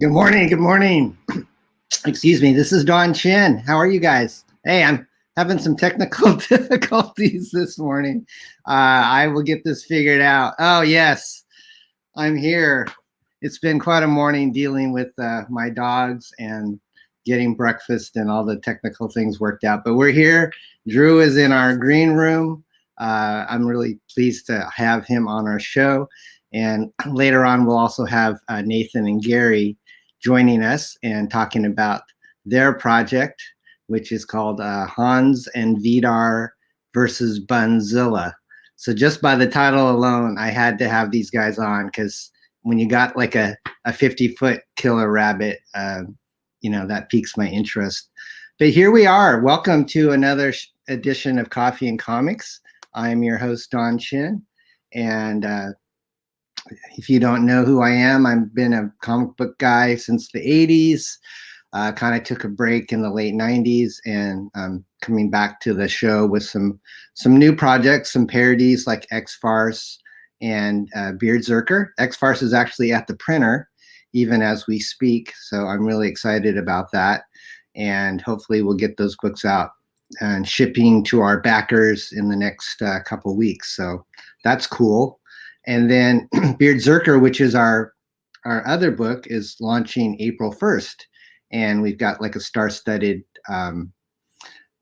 Good morning. Good morning. Excuse me. This is Don Chin. How are you guys? Hey, I'm having some technical difficulties this morning. I will get this figured out. Oh, yes, I'm here. It's been quite a morning dealing with my dogs and getting breakfast and all the technical things worked out. But we're here. Drew is in our green room. I'm really pleased to have him on our show. And later on, we'll also have Nathan and Gary joining us and talking about their project, which is called Hans and Vidar versus Bunzilla. So just by the title alone, I had to have these guys on because when you got like a 50-foot killer rabbit, that piques my interest. But here we are. Welcome to another edition of Coffee and Comics. I'm your host, Don Chin. And if you don't know who I am, I've been a comic book guy since the 80s. Kind of took a break in the late 90s, and I'm coming back to the show with some new projects, some parodies like X-FARCE and BEARDZZERKER. X-FARCE is actually at the printer even as we speak, so I'm really excited about that. And hopefully we'll get those books out and shipping to our backers in the next couple weeks. So that's cool. And then BEARDZZERKER, which is our other book, is launching April 1st. And we've got like a star-studded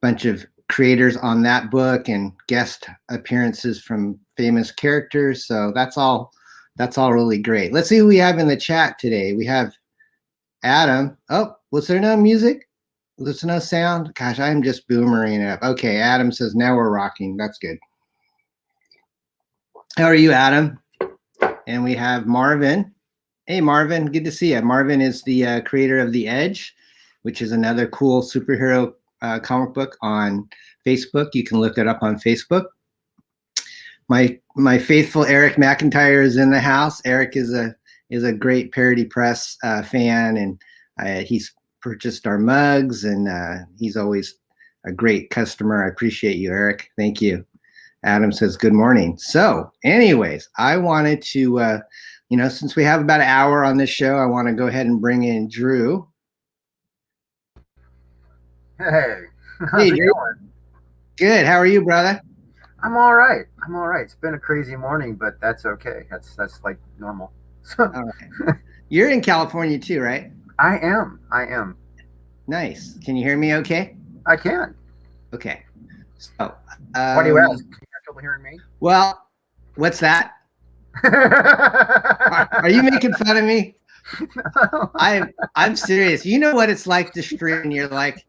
bunch of creators on that book and guest appearances from famous characters. So that's all really great. Let's see who we have in the chat today. We have Adam. Oh, was there no music? There's no sound? Gosh, I'm just boomering it up. Okay, Adam says now we're rocking. That's good. How are you, Adam? And we have Marvin. Hey, Marvin, good to see you. Marvin is the creator of The Edge, which is another cool superhero comic book on Facebook. You can look it up on Facebook. My faithful Eric McIntyre is in the house. Eric is a great Parody Press fan, and he's purchased our mugs, and he's always a great customer. I appreciate you, Eric. Thank you. Adam says, good morning. So anyways, I wanted to, since we have about an hour on this show, I want to go ahead and bring in Drew. Hey, how's it going? Good. How are you, brother? I'm all right. It's been a crazy morning, but that's okay. That's like normal. All right. You're in California too, right? I am. Nice. Can you hear me okay? I can. Okay. So, why do you ask? Can you have trouble hearing me? Well, what's that? Are you making fun of me? I'm serious. You know what it's like to stream. You're like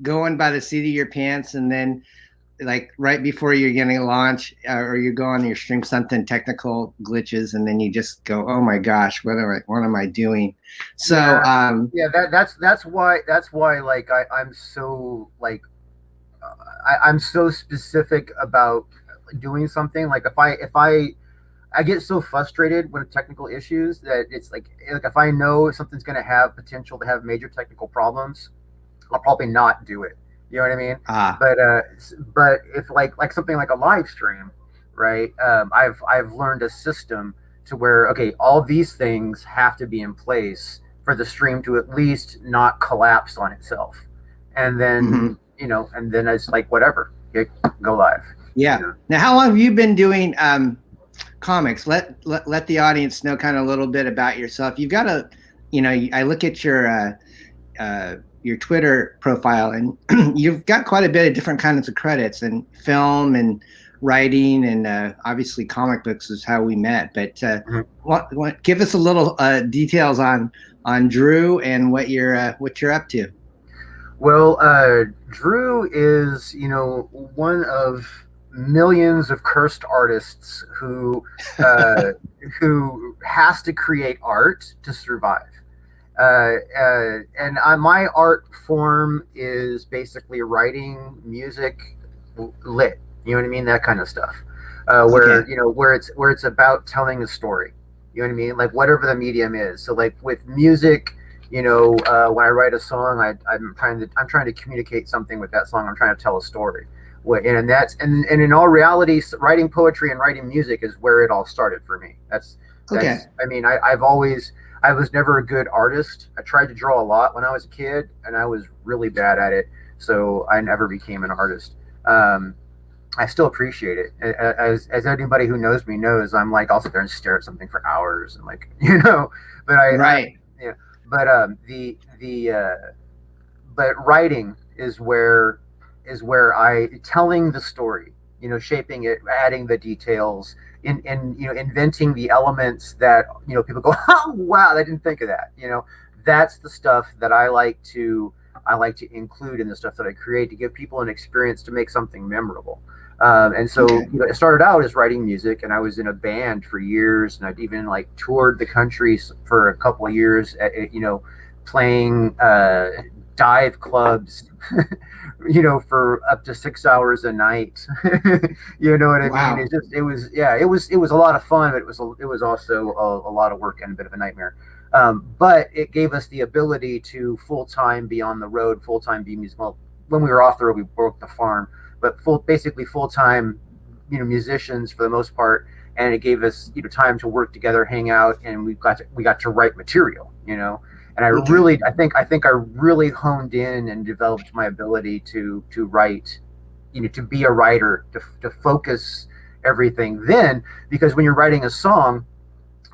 going by the seat of your pants, and then like right before you're getting launch or you go on your stream, something technical glitches, and then you just go, oh my gosh, what am I doing? So that's why like I'm so like I'm so specific about doing something. Like if I get so frustrated with technical issues that it's like if I know something's going to have potential to have major technical problems, I'll probably not do it. You know what I mean? But if like something like a live stream, right? I've learned a system to where, okay, all these things have to be in place for the stream to at least not collapse on itself. And then, and then it's like, whatever, go live. Yeah. You know? Now, how long have you been doing comics? Let the audience know kind of a little bit about yourself. You've got I look at your Twitter profile, and you've got quite a bit of different kinds of credits, and film and writing, and obviously comic books is how we met. But give us a little details on Drew and what you're up to. Well, Drew is one of millions of cursed artists who has to create art to survive. And my art form is basically writing, music, lit. You know what I mean? That kind of stuff. Where it's about telling a story. You know what I mean? Like whatever the medium is. So like with music, when I write a song, I'm trying to communicate something with that song. I'm trying to tell a story. And in all reality, writing poetry and writing music is where it all started for me. I mean, I've always I was never a good artist. I tried to draw a lot when I was a kid, and I was really bad at it. So I never became an artist. I still appreciate it. As anybody who knows me knows, I'm like, I'll sit there and stare at something for hours and like, but Right. yeah, but but writing is where I telling the story, shaping it, adding the details, in inventing the elements that people go, oh wow, I didn't think of that. That's the stuff that I like to include in the stuff that I create to give people an experience to make something memorable. And so Okay. it started out as writing music, and I was in a band for years, and I'd even like toured the country for a couple of years, playing dive clubs, for up to 6 hours a night. You know what I Wow. mean? It was a lot of fun, but it was also a lot of work and a bit of a nightmare. But it gave us the ability to full time be on the road, full time be musical. Well, when we were off the road, we worked the farm, but basically full time, musicians for the most part. And it gave us, time to work together, hang out, and we got to write material, And Okay. I think I really honed in and developed my ability to write, to be a writer, to focus everything. Then, because when you're writing a song,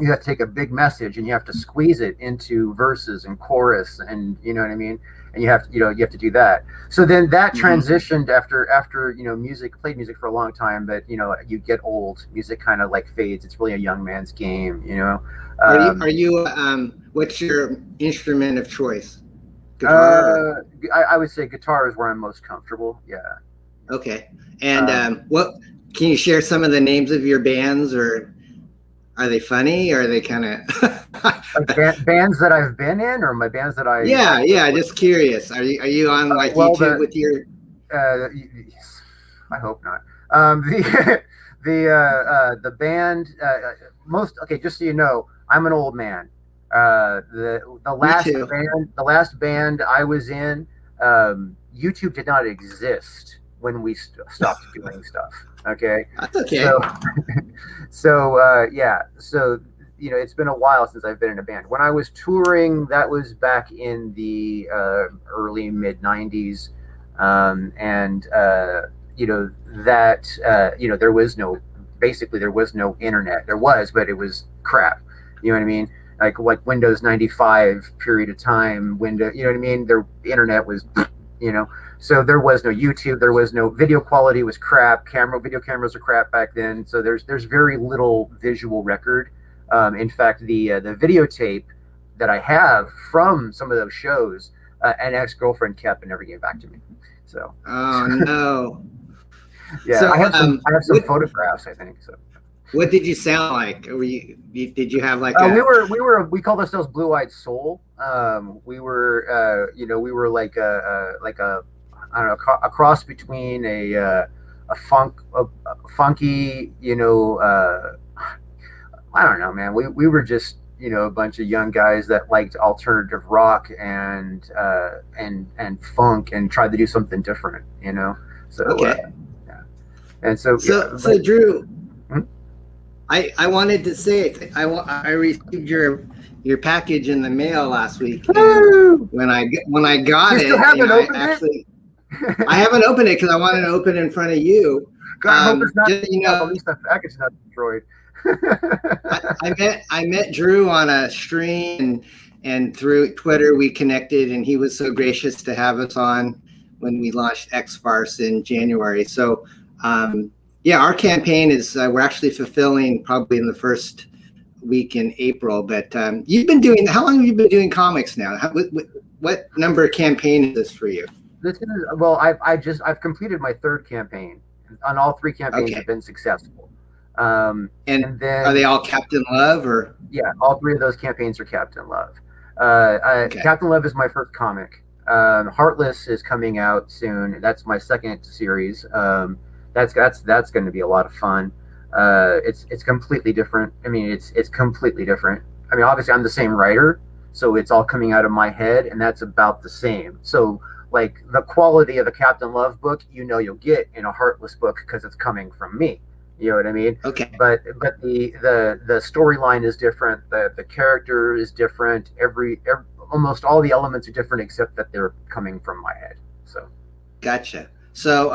you have to take a big message and you have to squeeze it into verses and chorus, and you know what I mean, and you have to do that. So then that Hmm. transitioned after played music for a long time, but you get old, music kind of like fades. It's really a young man's game. Are um, you what's your instrument of choice? Guitar or? uh, I would say guitar is where I'm most comfortable. Yeah. Okay. And um, what can you share some of the names of your bands, or are they funny? Or are they kind like of? bands that I've been in, or my bands that I Yeah, work yeah. with. Just curious. Are you on like Well, YouTube with your? uh, I hope not. The band, most okay. Just so you know, I'm an old man. Me too. The last band I was in, YouTube did not exist when we stopped doing stuff. Okay, That's so okay. yeah, so it's been a while since I've been in a band. When I was touring, that was back in the early mid '90s, and that there was no, basically there was no internet. There was, but it was crap. You know what I mean? Like Windows 95 period of time. You know what I mean? The internet was, you know. So there was no YouTube. There was no video quality. Was crap. Video cameras were crap back then. So there's very little visual record. In fact, the videotape that I have from some of those shows, an ex girlfriend kept and never gave back to me. So Oh no. yeah, So I have some photographs, I think. So what did you sound like? Did you have like a? we called ourselves Blue Eyed Soul. We were like a I don't know, a cross between a funky, I don't know, man. We were just a bunch of young guys that liked alternative rock and funk and tried to do something different. So Okay. yeah, and so yeah, So Drew, hmm? I wanted to say I received your package in the mail last week, and Woo! when I got You still it, haven't I opened it? actually I haven't opened it because I wanted to open it in front of you. God, I hope it's not. Just At least the package is not destroyed. I met Drew on a stream, and through Twitter we connected, and he was so gracious to have us on when we launched X-FARCE in January. So yeah, our campaign is we're actually fulfilling probably in the first week in April. But you've been doing, how long have you been doing comics now? What number campaign is this for you? This is well, I've completed my third campaign, and all three campaigns have Okay. been successful. And And are they then all Captain Love or? yeah, all three of those campaigns are Captain Love. Okay. Captain Love is my first comic. Heartless is coming out soon. That's my second series. That's going to be a lot of fun. It's completely different. I mean, it's completely different. I mean, obviously, I'm the same writer, so it's all coming out of my head, and that's about the same. So, like the quality of a Captain Love book, you'll get in a Heartless book because it's coming from me. You know what I mean? Okay. But the storyline is different. The character is different. Every almost all the elements are different except that they're coming from my head. So. Gotcha. So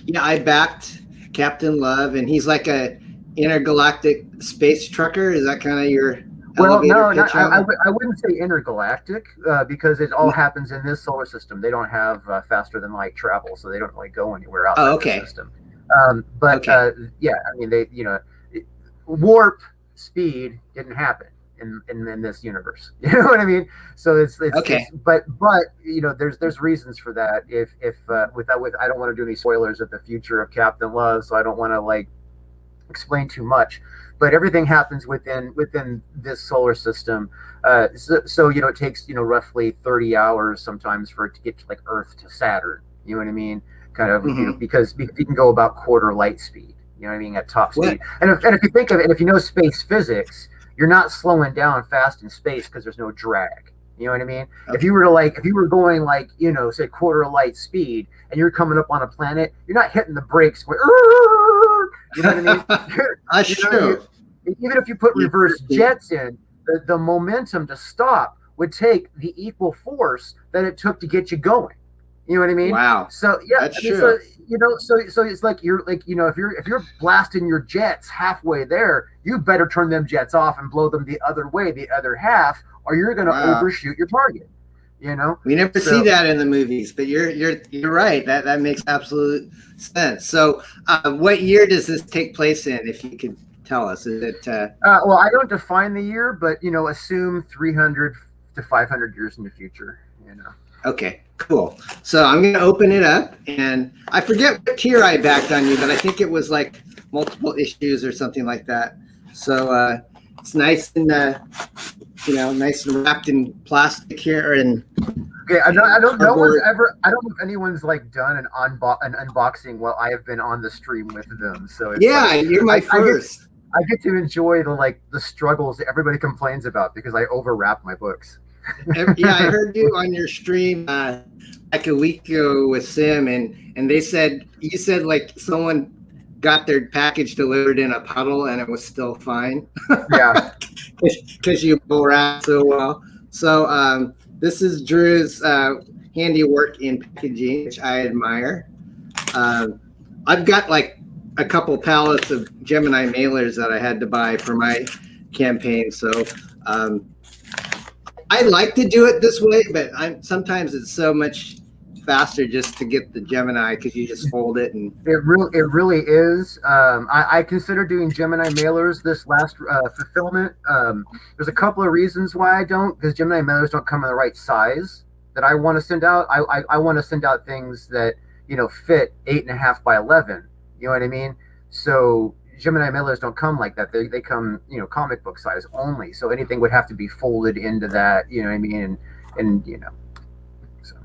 yeah, I backed Captain Love, and he's like a intergalactic space trucker. Is that kind of your Well, elevator no, pitch I wouldn't say intergalactic because it all happens in this solar system. They don't have faster than light travel, so they don't really go anywhere outside the system. But yeah, I mean, they warp speed didn't happen in this universe. You know what I mean? So it's okay. But there's reasons for that. If I don't want to do any spoilers of the future of Captain Love, so I don't want to explain too much. But everything happens within this solar system. So it takes roughly 30 hours sometimes for it to get to Earth to Saturn. You know what I mean? Kind of because you can go about quarter light speed. You know what I mean, at top speed. And if you think of it, and if you know space physics, you're not slowing down fast in space because there's no drag. You know what I mean? Okay. If you were going say quarter light speed, and you're coming up on a planet, you're not hitting the brakes going, you know what I mean? That's true. Even if you put reverse jets in, the momentum to stop would take the equal force that it took to get you going. You know what I mean? Wow. So yeah, that's true. So it's like if you're blasting your jets halfway there, you better turn them jets off and blow them the other way, the other half, or you're going to overshoot your target. You know, we never see that in the movies, but you're right. That makes absolute sense. So, what year does this take place in? If you could tell us, is it? Well, I don't define the year, but assume 300 to 500 years in the future. You know. Okay, cool. So I'm going to open it up, and I forget what tier I backed on you, but I think it was multiple issues or something like that. So it's nice and nice and wrapped in plastic here. And okay, I don't know if anyone's done an unboxing while I have been on the stream with them. So it's you're my first. I get to enjoy the struggles that everybody complains about because I overwrap my books. Yeah, I heard you on your stream like a week ago with Sim, and you said someone got their package delivered in a puddle and it was still fine. Yeah, because you wrap so well. So this is Drew's handiwork in packaging, which I admire. I've got a couple pallets of Gemini mailers that I had to buy for my campaign, so. I like to do it this way, but sometimes it's so much faster just to get the Gemini because you just fold it and it really is. I consider doing Gemini mailers this last fulfillment. There's a couple of reasons why I don't, because Gemini mailers don't come in the right size that I want to send out. I want to send out things that fit 8.5 by 11. You know what I mean? So Gemini mailers don't come like that. They come, comic book size only. So anything would have to be folded into that, you know what I mean? And so.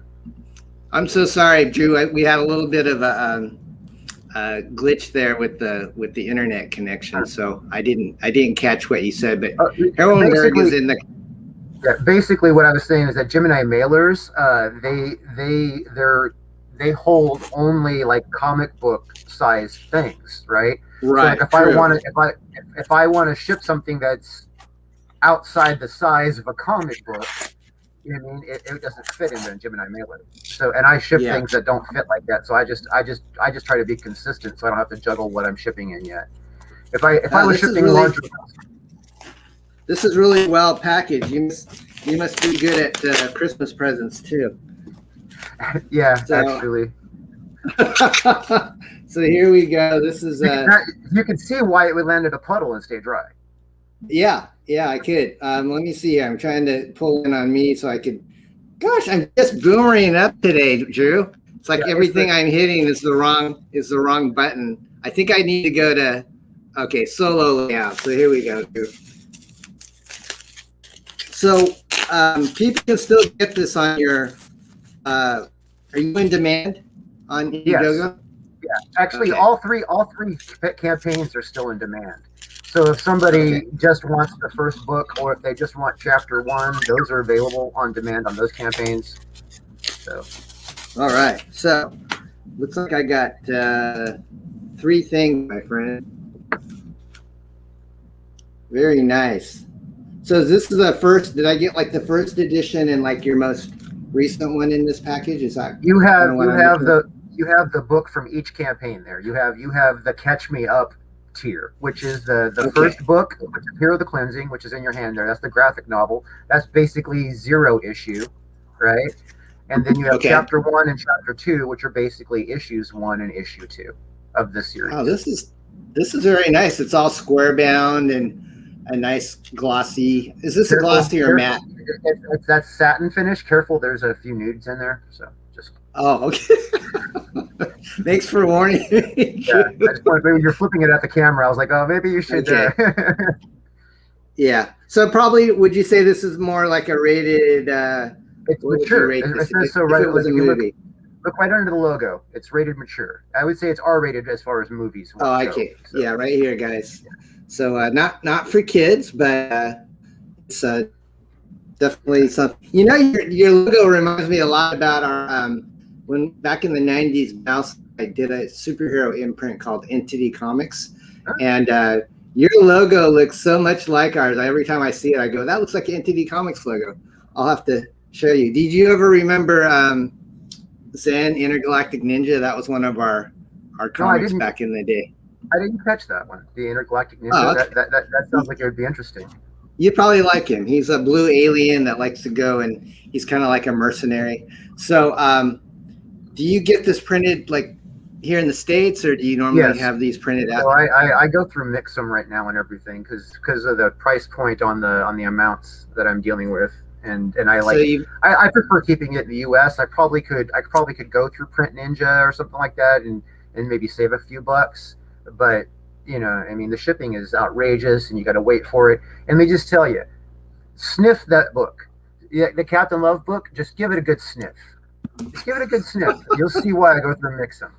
I'm so sorry, Drew. We had a little bit of a glitch there with the internet connection. So I didn't catch what you said, but Herrenberg is in the. Yeah, basically what I was saying is that Gemini mailers, they hold only comic book size things, right? Right. So if I want to ship something that's outside the size of a comic book, you know what I mean, it doesn't fit in the Gemini mailer. So, and I ship things that don't fit like that. So I just try to be consistent, so I don't have to juggle what I'm shipping in yet. If I was shipping larger. This is really well packaged. You must be good at Christmas presents too. Yeah, actually. So here we go. This is you can see why it would land in a puddle and stay dry. Yeah, I could. Let me see here. I'm trying to pull in on me so I could. Gosh, I'm just boomerang up today, Drew. It's like everything I'm hitting is the wrong button. I think I need to go to solo layout. So here we go, Drew. So people can still get this on your. Are you in demand on Indiegogo? Yeah, actually, all three campaigns are still in demand. So if somebody just wants the first book, or if they just want chapter 1, those are available on demand on those campaigns. So, all right. So looks like I got 3 things, my friend. Very nice. So this is the first, did I get like the first edition and like your most recent one in this package? Is that you have the book from each campaign there. You have the Catch Me Up tier, which is the Okay. first book, which is Hero the Cleansing, which is in your hand there. That's the graphic novel. That's basically 0 issue, right? And then you have Okay. chapter 1 and chapter 2, which are basically issues 1 and issue 2 of the series. Oh, this is very nice. It's all square bound and a nice glossy. Is this a glossy or matte? It's that satin finish. Careful, there's a few nudes in there, so just. Oh, okay. Thanks for warning me. Yeah, I just wanted, maybe you're flipping it at the camera. I was like, oh, maybe you should. Okay. Yeah. So probably, would you say this is more like a rated? It's mature. It says so right. It was a movie. Look right under the logo. It's rated mature. I would say it's R-rated as far as movies. Oh, okay. So. Yeah, right here, guys. So not for kids, but it's definitely something. You know, your logo reminds me a lot about our when back in the '90s, Mouse I did a superhero imprint called Entity Comics, and your logo looks so much like ours. Every time I see it, I go, "That looks like an Entity Comics logo." I'll have to show you. Did you ever remember Zen Intergalactic Ninja? That was one of our comics back in the day. I didn't catch that one. The Intergalactic Ninja. Oh, okay. That sounds like it would be interesting. You probably like him. He's a blue alien that likes to go, and he's kind of like a mercenary. So, do you get this printed like here in the States, or do you normally have these printed out? So I go through Mix'em right now and everything because of the price point on the amounts that I'm dealing with, and I like. So I prefer keeping it in the U.S. I probably could go through Print Ninja or something like that, and maybe save a few bucks. But you know, I mean, the shipping is outrageous, and you got to wait for it. And let me just tell you, sniff that book, the Captain Love book. Just give it a good sniff. Just give it a good sniff. You'll see why I go through Mix'em.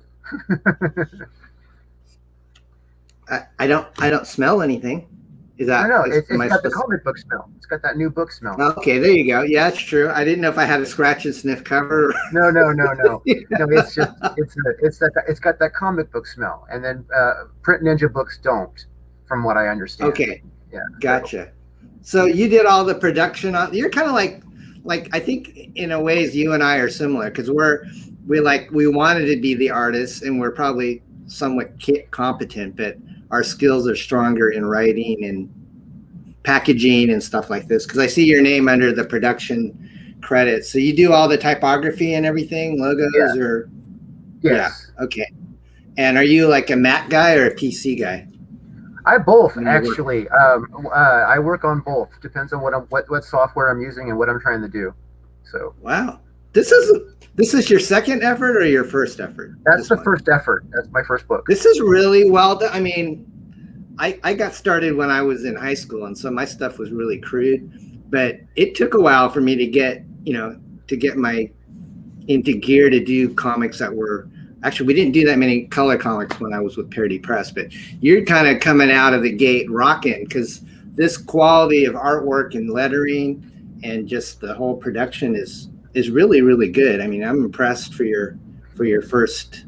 I don't smell anything. Is that? No, it's got the comic book smell. It's got that new book smell. Okay, there you go. Yeah, that's true. I didn't know if I had a scratch and sniff cover. No. No, it's just it's got that comic book smell, and then Print Ninja books don't, from what I understand. Okay. Yeah. Gotcha. So you did all the production on. You're kind of like I think in a ways you and I are similar because we wanted to be the artists, and we're probably somewhat competent, but our skills are stronger in writing and packaging and stuff like this. Because I see your name under the production credits. So you do all the typography and everything, logos, or yes. Yeah, okay. And are you like a Mac guy or a PC guy? I both actually. I work on both. Depends on what software I'm using and what I'm trying to do. So wow, this is your second effort or your first effort? That's the first effort. That's my first book. This is really well done. I mean, I got started when I was in high school, and so my stuff was really crude. But it took a while for me to get my into gear to do comics that were. Actually, we didn't do that many color comics when I was with Parody Press, but you're kind of coming out of the gate rocking because this quality of artwork and lettering and just the whole production is really, really good. I mean, I'm impressed for your first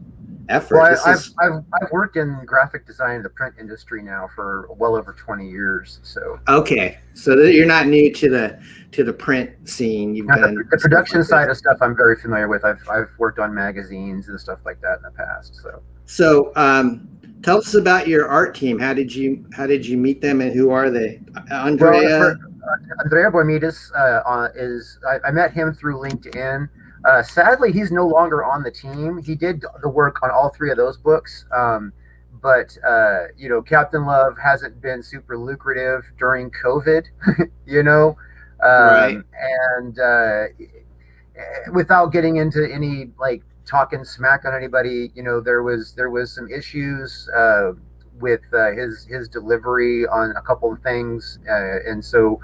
effort. Well, I've worked in graphic design in the print industry now for well over 20 years. So okay, so you're not new to the print scene. You've done the production side of stuff. I'm very familiar with. I've worked on magazines and stuff like that in the past. So tell us about your art team. How did you meet them, and who are they? Andrea. Andrea Boimides I met him through LinkedIn. Sadly, he's no longer on the team. He did the work on all 3 of those books. But Captain Love hasn't been super lucrative during COVID, Right. And without getting into any like talking smack on anybody, there was some issues with his delivery on a couple of things, and so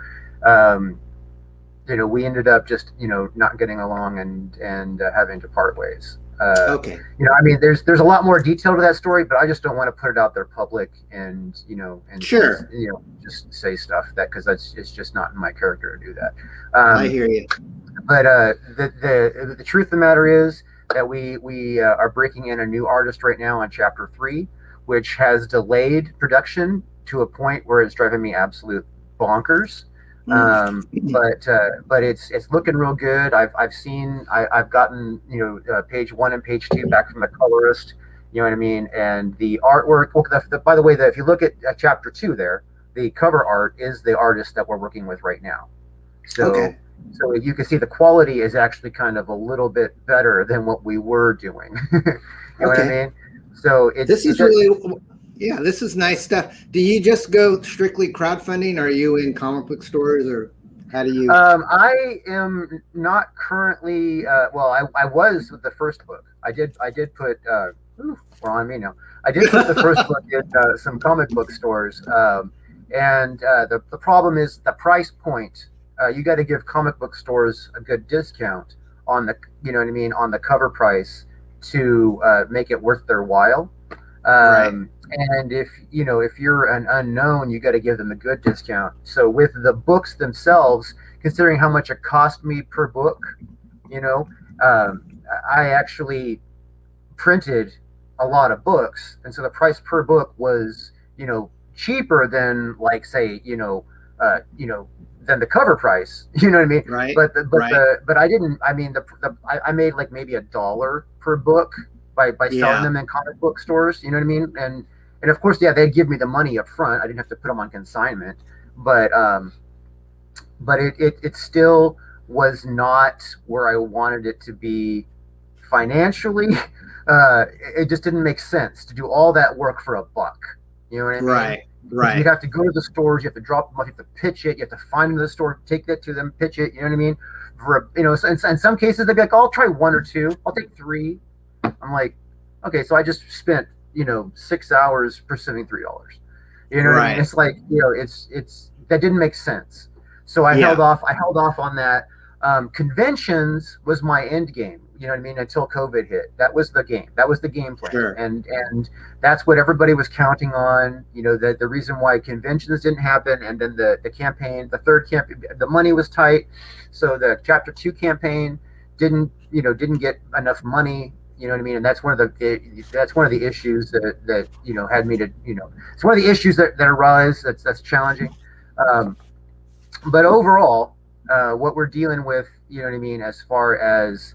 we ended up just not getting along and having to part ways. Okay. I mean, there's a lot more detail to that story, but I just don't want to put it out there public and sure, just say stuff because it's just not in my character to do that. I hear you. But the truth of the matter is that we are breaking in a new artist right now on chapter 3. which has delayed production to a point where it's driving me absolute bonkers. But it's looking real good. I've gotten page 1 and page 2 back from the colorist. You know what I mean? And the artwork. Well, by the way, if you look at chapter 2 there, the cover art is the artist that we're working with right now. So so you can see the quality is actually kind of a little bit better than what we were doing. You know what I mean? So this is nice stuff. Do you just go strictly crowdfunding? Or are you in comic book stores, or how do you? I am not currently. Well, I was with the first book. I did put. We're on me now. I did put the first book in some comic book stores, and the problem is the price point. You got to give comic book stores a good discount on the, you know what I mean, on the cover price to make it worth their while. Right. And if you're an unknown, you got to give them a good discount. So with the books themselves, considering how much it cost me per book, I actually printed a lot of books, and so the price per book was, cheaper than, like, say, than the cover price. You know what I mean? Right. But I didn't. I mean, I made like maybe $1 per book by selling them in comic book stores. You know what I mean? And of course, they'd give me the money up front. I didn't have to put them on consignment. But it still was not where I wanted it to be financially. It just didn't make sense to do all that work for $1. You know what I mean? Right. You'd have to go to the stores. You have to drop them off. You have to pitch it. You have to find them in the store, take that to them, pitch it. You know what I mean? In some cases they'd be like, "I'll try 1 or 2. I'll take 3." I'm like, okay, so I just spent 6 hours pursuing $3. You know what I mean? It's like, it's that didn't make sense. So I held off. I held off on that. Conventions was my end game. You know what I mean? Until COVID hit, that was the game. That was the game plan, sure. and that's what everybody was counting on. The reason why conventions didn't happen, and then the campaign, the third campaign, the money was tight, so the chapter 2 campaign didn't get enough money. You know what I mean? And that's one of the issues that had me to it's one of the issues that arise that's challenging. But overall, what we're dealing with, you know what I mean, as far as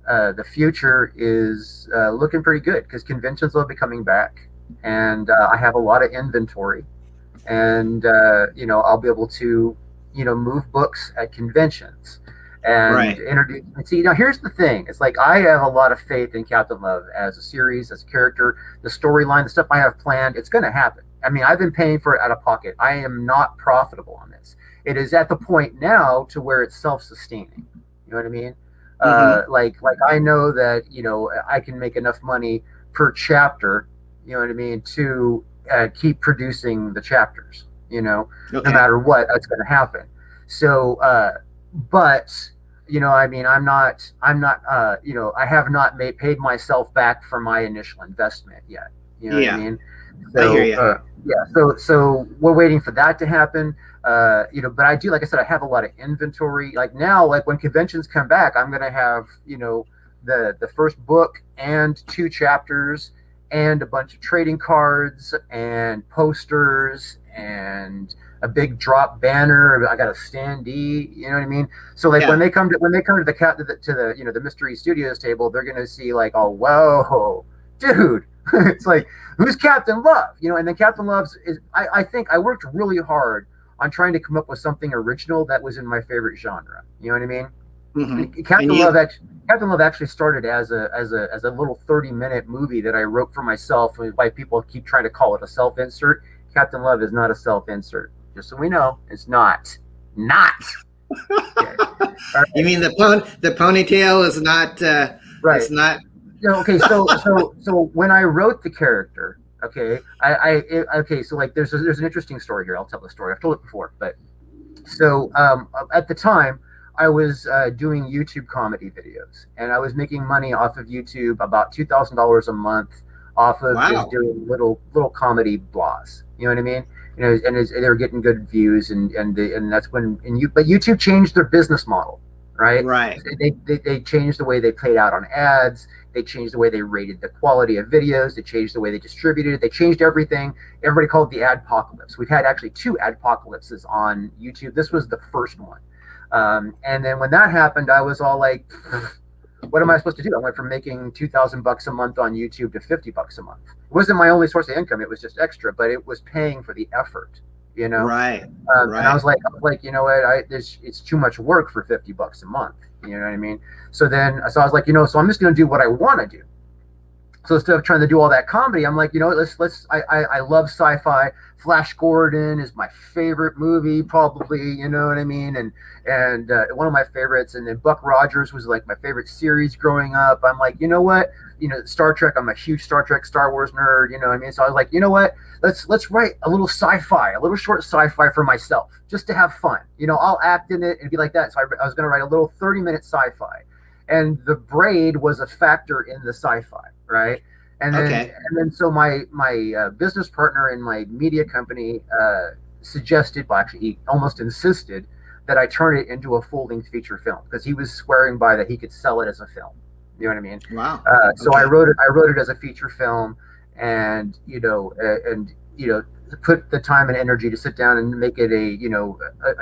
the future is looking pretty good, because conventions will be coming back, and I have a lot of inventory, and I'll be able to move books at conventions and introduce. And see, now here's the thing: it's like I have a lot of faith in Captain Love as a series, as a character, the storyline, the stuff I have planned. It's going to happen. I mean, I've been paying for it out of pocket. I am not profitable on this. It is at the point now to where it's self-sustaining. You know what I mean? Like I know that I can make enough money per chapter, you know what I mean, to keep producing the chapters. No matter what, that's going to happen. So, but I mean, I'm not I have not paid myself back for my initial investment yet. You know what I mean? So, I hear you. So we're waiting for that to happen. But I do, like I said, I have a lot of inventory. Like now, like when conventions come back, I'm gonna have the first book and 2 chapters and a bunch of trading cards and posters and a big drop banner. I got a standee. You know what I mean? So like when they come to the Mystery Studios table, they're gonna see like, oh whoa, dude. It's like, who's Captain Love? And then Captain Love's is. I think I worked really hard on trying to come up with something original that was in my favorite genre. You know what I mean? Mm-hmm. Captain Love actually started as a little 30-minute movie that I wrote for myself. Why people keep trying to call it a self-insert. Captain Love is not a self-insert. Just so we know, it's not. Okay. Right. You mean the ponytail is not? Right. It's not. Okay. So when I wrote the character. Okay, so like there's an interesting story here. I'll tell the story. I've told it before, but so at the time I was doing YouTube comedy videos, and I was making money off of YouTube, about $2,000 a month off of just doing little comedy blogs. You know what I mean? And they were getting good views, and that's when but YouTube changed their business model, right? Right. They changed the way they played out on ads. They changed the way they rated the quality of videos. They changed the way they distributed it. They changed everything. Everybody called it the adpocalypse. We've had actually 2 adpocalypses on YouTube. This was the first one. And then when that happened, I was all like, what am I supposed to do? I went from making $2,000 a month on YouTube to $50 a month. It wasn't my only source of income. It was just extra, but it was paying for the effort, you know? Right. And I was like, you know what? It's too much work for $50 a month. You know what I mean? So I was like, you know, so I'm just going to do what I want to do. So instead of trying to do all that comedy, I'm like, you know, I love sci-fi. Flash Gordon is my favorite movie, probably, you know what I mean? And one of my favorites. And then Buck Rogers was like my favorite series growing up. I'm like, you know what? You know, Star Trek, I'm a huge Star Trek, Star Wars nerd, you know what I mean? So I was like, you know what? Let's write a little sci-fi, a little short sci-fi for myself, just to have fun. You know, I'll act in it and be like that. So I was going to write a little 30-minute sci-fi. And the braid was a factor in the sci-fi, right? And then so my business partner in my media company suggested, well, actually he almost insisted that I turn it into a full-length feature film, because he was swearing by that he could sell it as a film. You know what I mean? Wow. So I wrote it as a feature film, and you know, put the time and energy to sit down and make it a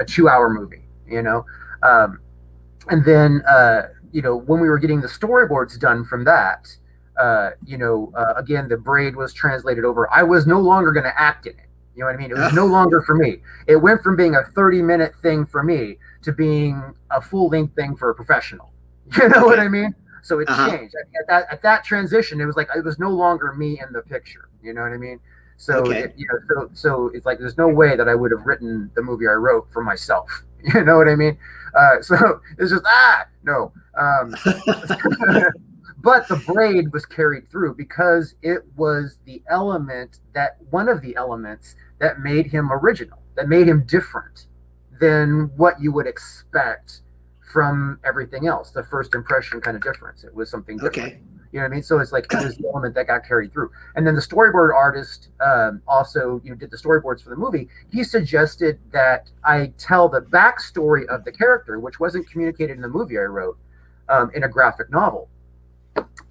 2-hour movie. You know, and then you know, when we were getting the storyboards done from that, again, the braid was translated over. I was no longer going to act in it. You know what I mean? It was no longer for me. It went from being a 30-minute thing for me to being a full-length thing for a professional. You know what I mean? So it changed. At that transition, it was like it was no longer me in the picture. You know what I mean? So so it's like there's no way that I would have written the movie I wrote for myself. You know what I mean? So it's just no. But the braid was carried through because it was one of the elements that made him original, that made him different than what you would expect from everything else. The first impression kind of difference. It was something different. Okay. You know what I mean? So it's like it was the element that got carried through. And then the storyboard artist also did the storyboards for the movie. He suggested that I tell the backstory of the character, which wasn't communicated in the movie I wrote, in a graphic novel.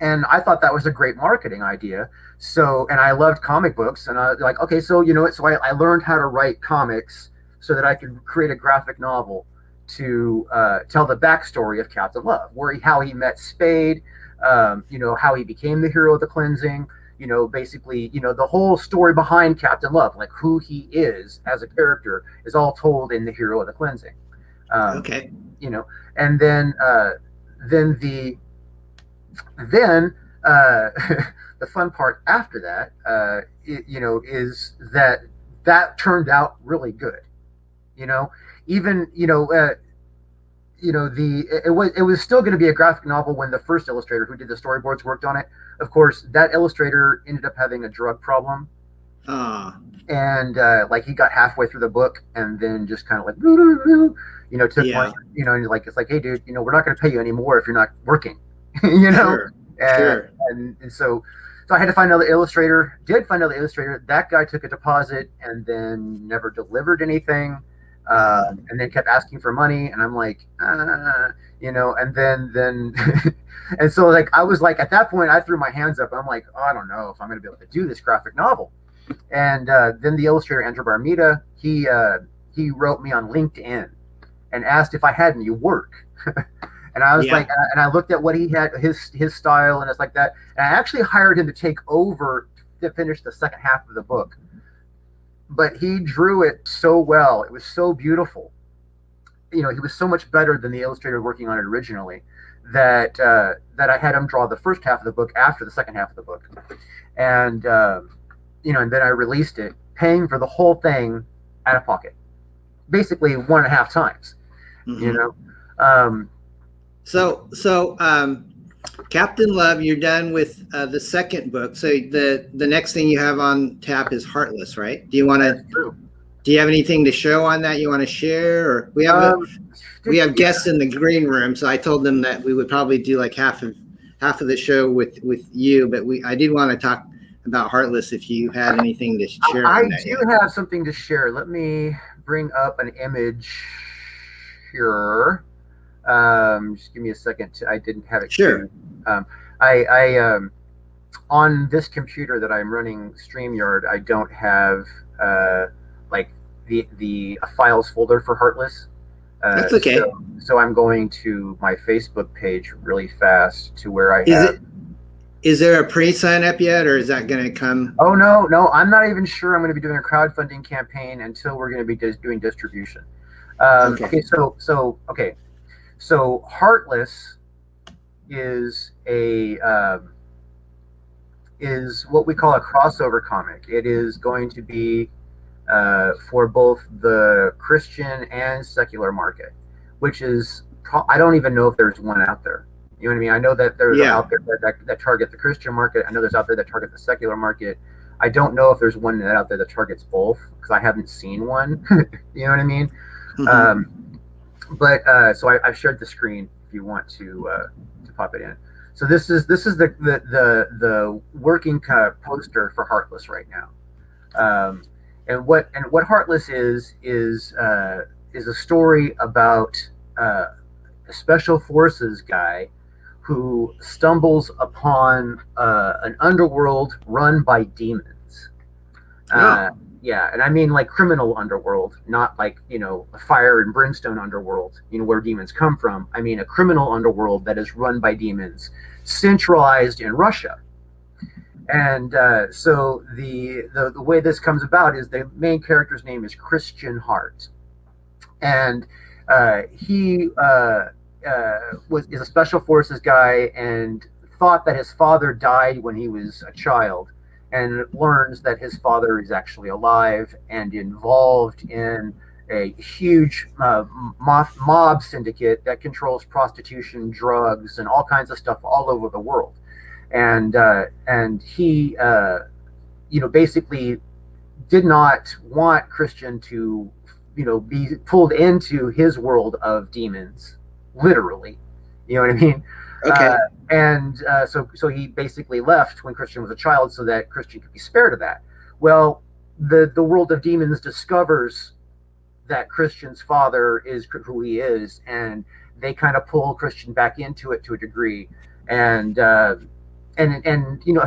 And I thought that was a great marketing idea. So, and I loved comic books, and I was like, okay, so you know what? So I learned how to write comics so that I could create a graphic novel to tell the backstory of Captain Love, how he met Spade, how he became the hero of the cleansing, basically, the whole story behind Captain Love, like who he is as a character, is all told in the hero of the cleansing. Okay. And then the fun part after that, is that turned out really good. It was still going to be a graphic novel when the first illustrator who did the storyboards worked on it. Of course, that illustrator ended up having a drug problem. And he got halfway through the book and then just kind of like, took one, and it's like, hey dude, we're not going to pay you anymore if you're not working, Sure. And so I had to find another illustrator, That guy took a deposit and then never delivered anything. And then kept asking for money, and I'm like, and then, and so I was like, at that point, I threw my hands up. I'm like, oh, I don't know if I'm going to be able to do this graphic novel. And then the illustrator Andrew Barmita, he wrote me on LinkedIn and asked if I had any work. And I was like, and I looked at what he had, his style, and it's like that. And I actually hired him to take over to finish the second half of the book. But he drew it so well. It was so beautiful. He was so much better than the illustrator working on it originally that I had him draw the first half of the book after the second half of the book. And, and then I released it, paying for the whole thing out of pocket, basically 1.5 times, So Captain Love, you're done with the second book. So the next thing you have on tap is Heartless, right? Do you have anything to show on that you want to share? Or we have guests in the green room, so I told them that we would probably do like half of the show with you, but I did want to talk about Heartless if you had anything to share. I do have something to share. Let me bring up an image here. Just give me a second. I didn't have it. Sure. I on this computer that I'm running StreamYard, I don't have like the files folder for Heartless. That's okay. So I'm going to my Facebook page really fast to where I Is have. it? Is there a pre-sign up yet, or is that going to come? Oh no, I'm not even sure I'm going to be doing a crowdfunding campaign until we're going to be doing distribution. Okay, so Heartless is is what we call a crossover comic. It is going to be for both the Christian and secular market, which is I don't even know if there's one out there. You know what I mean? I know that there's out there that target the Christian market. I know there's out there that target the secular market. I don't know if there's one out there that targets both because I haven't seen one. You know what I mean? Mm-hmm. So I've shared the screen if you want to pop it in. So this is the working kind of poster for Heartless right now. And what Heartless is a story about a special forces guy who stumbles upon an underworld run by demons. Yeah, and I mean like criminal underworld, not like, a fire and brimstone underworld, where demons come from. I mean a criminal underworld that is run by demons, centralized in Russia. And so the way this comes about is the main character's name is Christian Hart, and he is a special forces guy and thought that his father died when he was a child, and learns that his father is actually alive and involved in a huge mob syndicate that controls prostitution, drugs, and all kinds of stuff all over the world. And he basically did not want Christian to be pulled into his world of demons, literally. You know what I mean? Okay. So he basically left when Christian was a child so that Christian could be spared of that. Well, the world of demons discovers that Christian's father is who he is, and they kind of pull Christian back into it to a degree. And a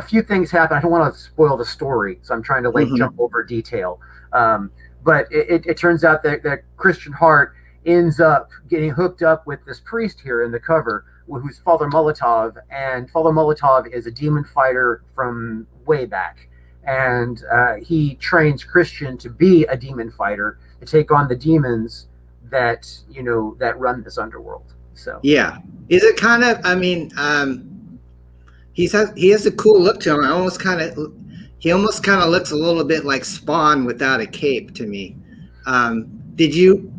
few things happen. I don't want to spoil the story, so I'm trying to jump over detail. But it turns out that Christian Hart ends up getting hooked up with this priest here in the cover, who's Father Molotov, and Father Molotov is a demon fighter from way back, and he trains Christian to be a demon fighter to take on the demons that run this underworld. So yeah, is it kind of? I mean, he has a cool look to him. He almost kind of looks a little bit like Spawn without a cape to me.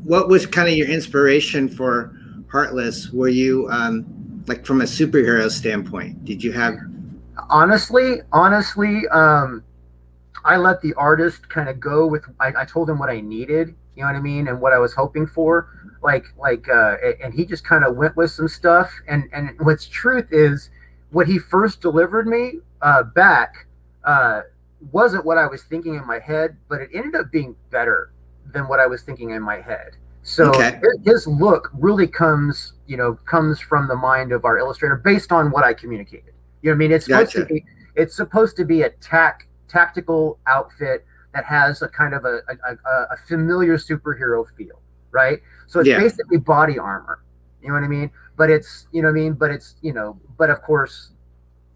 What was kind of your inspiration for Heartless? Were you like from a superhero standpoint? Did you have? Honestly, I let the artist kind of go with. I told him what I needed. You know what I mean, and what I was hoping for. And he just kind of went with some stuff. And what's truth is, what he first delivered me back wasn't what I was thinking in my head, but it ended up being better than what I was thinking in my head. So his look really comes from the mind of our illustrator based on what I communicated. You know what I mean? It's supposed to be a tactical outfit that has a kind of a familiar superhero feel, right? So it's basically body armor. You know what I mean? But it's, but of course,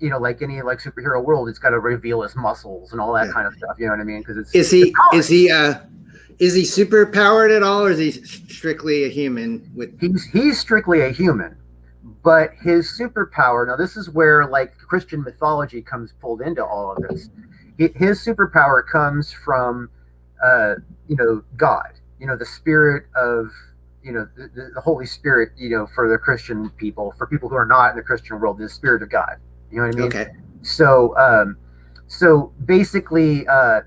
like any superhero world, it's got to reveal his muscles and all that kind of stuff. You know what I mean? Because is he super powered at all, or is he strictly a human? He's strictly a human, but his superpower. Now this is where Christian mythology comes pulled into all of this. His superpower comes from, God. The spirit of. The Holy Spirit, for the Christian people, for people who are not in the Christian world, the Spirit of God. You know what I mean? Okay. So basically,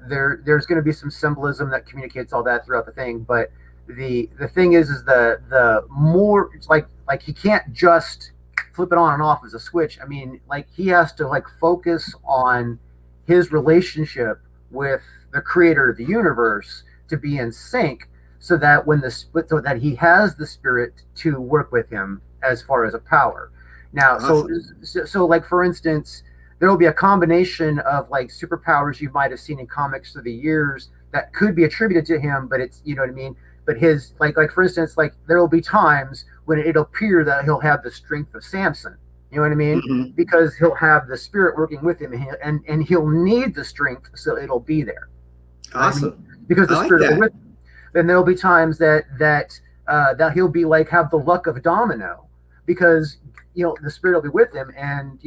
there's going to be some symbolism that communicates all that throughout the thing. But the thing is the more it's like he can't just flip it on and off as a switch. I mean, he has to focus on his relationship with the creator of the universe to be in sync. So that that he has the spirit to work with him as far as a power, Now, Awesome. so like for instance, there will be a combination of like superpowers you might have seen in comics through the years that could be attributed to him, but it's, you know what I mean. But his like for instance, like there will be times when it'll appear that he'll have the strength of Samson. You know what I mean? Hmm. Because he'll have the spirit working with him, and he'll need the strength, so it'll be there. You know what I mean? Awesome. Because I the like spirit will be that. with him. Then there'll be times that he'll be like have the luck of Domino, because the spirit will be with him, and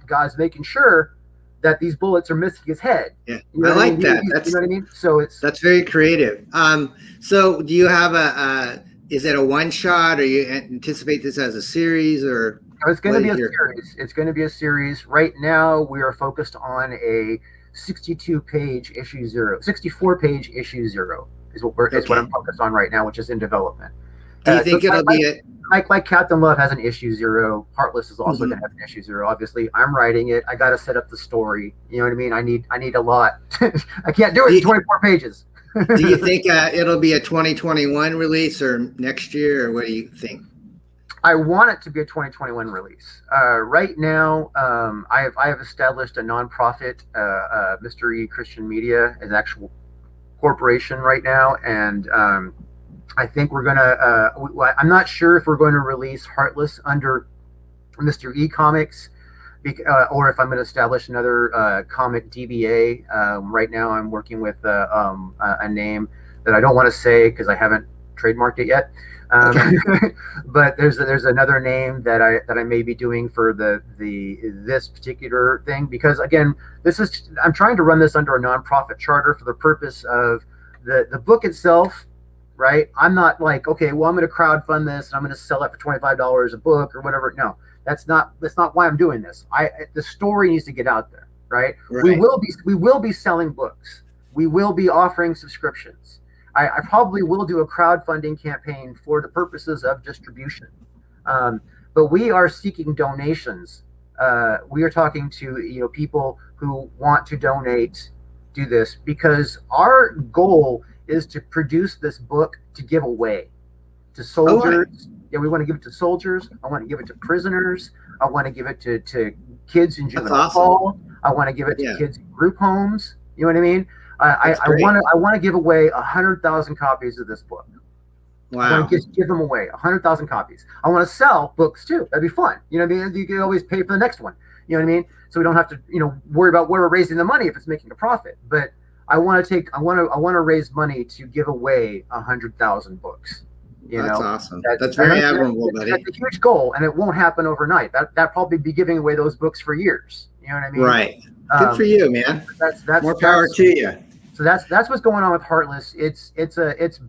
God's making sure that these bullets are missing his head. Yeah, You know I what I mean? like that. You know what I mean? So it's That's very creative. So do you have is it a one shot, or you anticipate this as a series, or it's going what to be is a your? series. It's going to be a series. Right now, we are focused on a 62-page issue zero, 64-page issue zero is what I'm Okay. focused on right now, which is in development. Do you So think it'll be a? like Captain Love has an issue zero. Heartless is also going to Mhm. have an issue zero. Obviously, I'm writing it. I got to set up the story. You know what I mean? I need a lot. I can't do it Do in you, 24 pages. do you think it'll be a 2021 release or next year, or what do you think? I want it to be a 2021 release. Right now, I have established a nonprofit, Mystery Christian Media, as an actual corporation right now, and I think we're gonna. I'm not sure if we're going to release Heartless under Mr. E Comics, or if I'm going to establish another comic DBA. Right now, I'm working with a name that I don't want to say because I haven't trademarked it yet. Um, Okay. but there's another name that I may be doing for this particular thing, because again, I'm trying to run this under a nonprofit charter for the purpose of the book itself. Right? I'm not like, okay, well, I'm going to crowdfund this and I'm going to sell it for $25 a book or whatever. No, that's not why I'm doing this. The story needs to get out there, right? Right. We will be selling books. We will be offering subscriptions. I probably will do a crowdfunding campaign for the purposes of distribution. But we are seeking donations. We are talking to people who want to donate, do this, because our goal is to produce this book to give away to Oh, right. soldiers. Yeah, we want to give it to soldiers. I want to give it to prisoners. I want to give it to kids in That's juvenile awesome. hall. I want to give it to Yeah, kids in group homes. You know what I mean? that's great. I want to give away 100,000 copies of this book. I want to Wow. just give them away 100,000 copies. I want to sell books too. That'd be fun. You know what I mean? You can always pay for the next one. You know what I mean? So we don't have to worry about where we're raising the money if it's making a profit. But I want to raise money to give away 100,000 books. That's awesome. That, That's very that's, admirable, buddy. that's a huge goal, and it won't happen overnight. That probably be giving away those books for years. You know what I mean? Right. Good for you, man. That's More power to you. So that's what's going on with Heartless. It's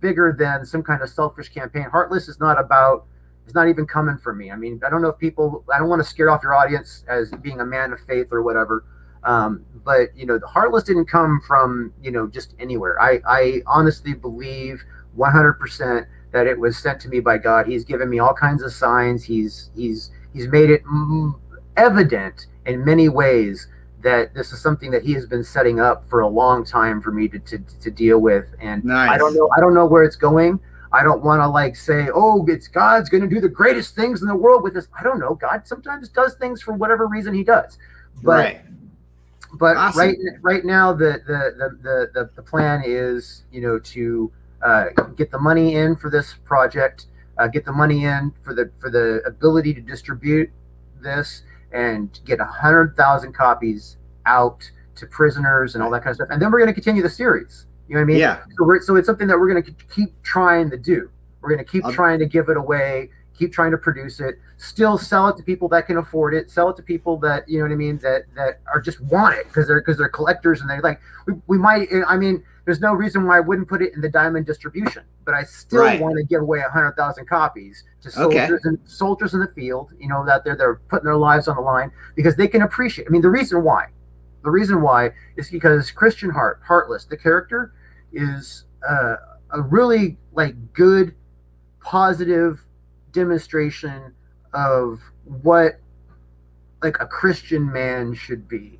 bigger than some kind of selfish campaign. Heartless is not about. It's not even coming from me. I mean, I don't know if people. I don't want to scare off your audience as being a man of faith or whatever. But the Heartless didn't come from just anywhere. I honestly believe 100% that it was sent to me by God. He's given me all kinds of signs. He's made it evident in many ways that this is something that he has been setting up for a long time for me to deal with. And Nice. I don't know where it's going. I don't want to like say, oh, it's God's going to do the greatest things in the world with this. I don't know. God sometimes does things for whatever reason he does. But awesome. right now the plan is to get the money in for this project, get the money in for the ability to distribute this, and get 100,000 copies out to prisoners and all that kind of stuff. And then we're going to continue the series. You know what I mean? Yeah. So it's something that we're going to keep trying to do. We're going to keep trying to give it away, keep trying to produce it, still sell it to people that can afford it, sell it to people that, you know what I mean, that are just want it because they're collectors, and they're like, we might, I mean, there's no reason why I wouldn't put it in the diamond distribution, but I still want to give away 100,000 copies to soldiers in the field, that they're putting their lives on the line because they can appreciate. I mean, the reason why is because Christian Heartless, the character, is a really like good, positive demonstration of what like a Christian man should be.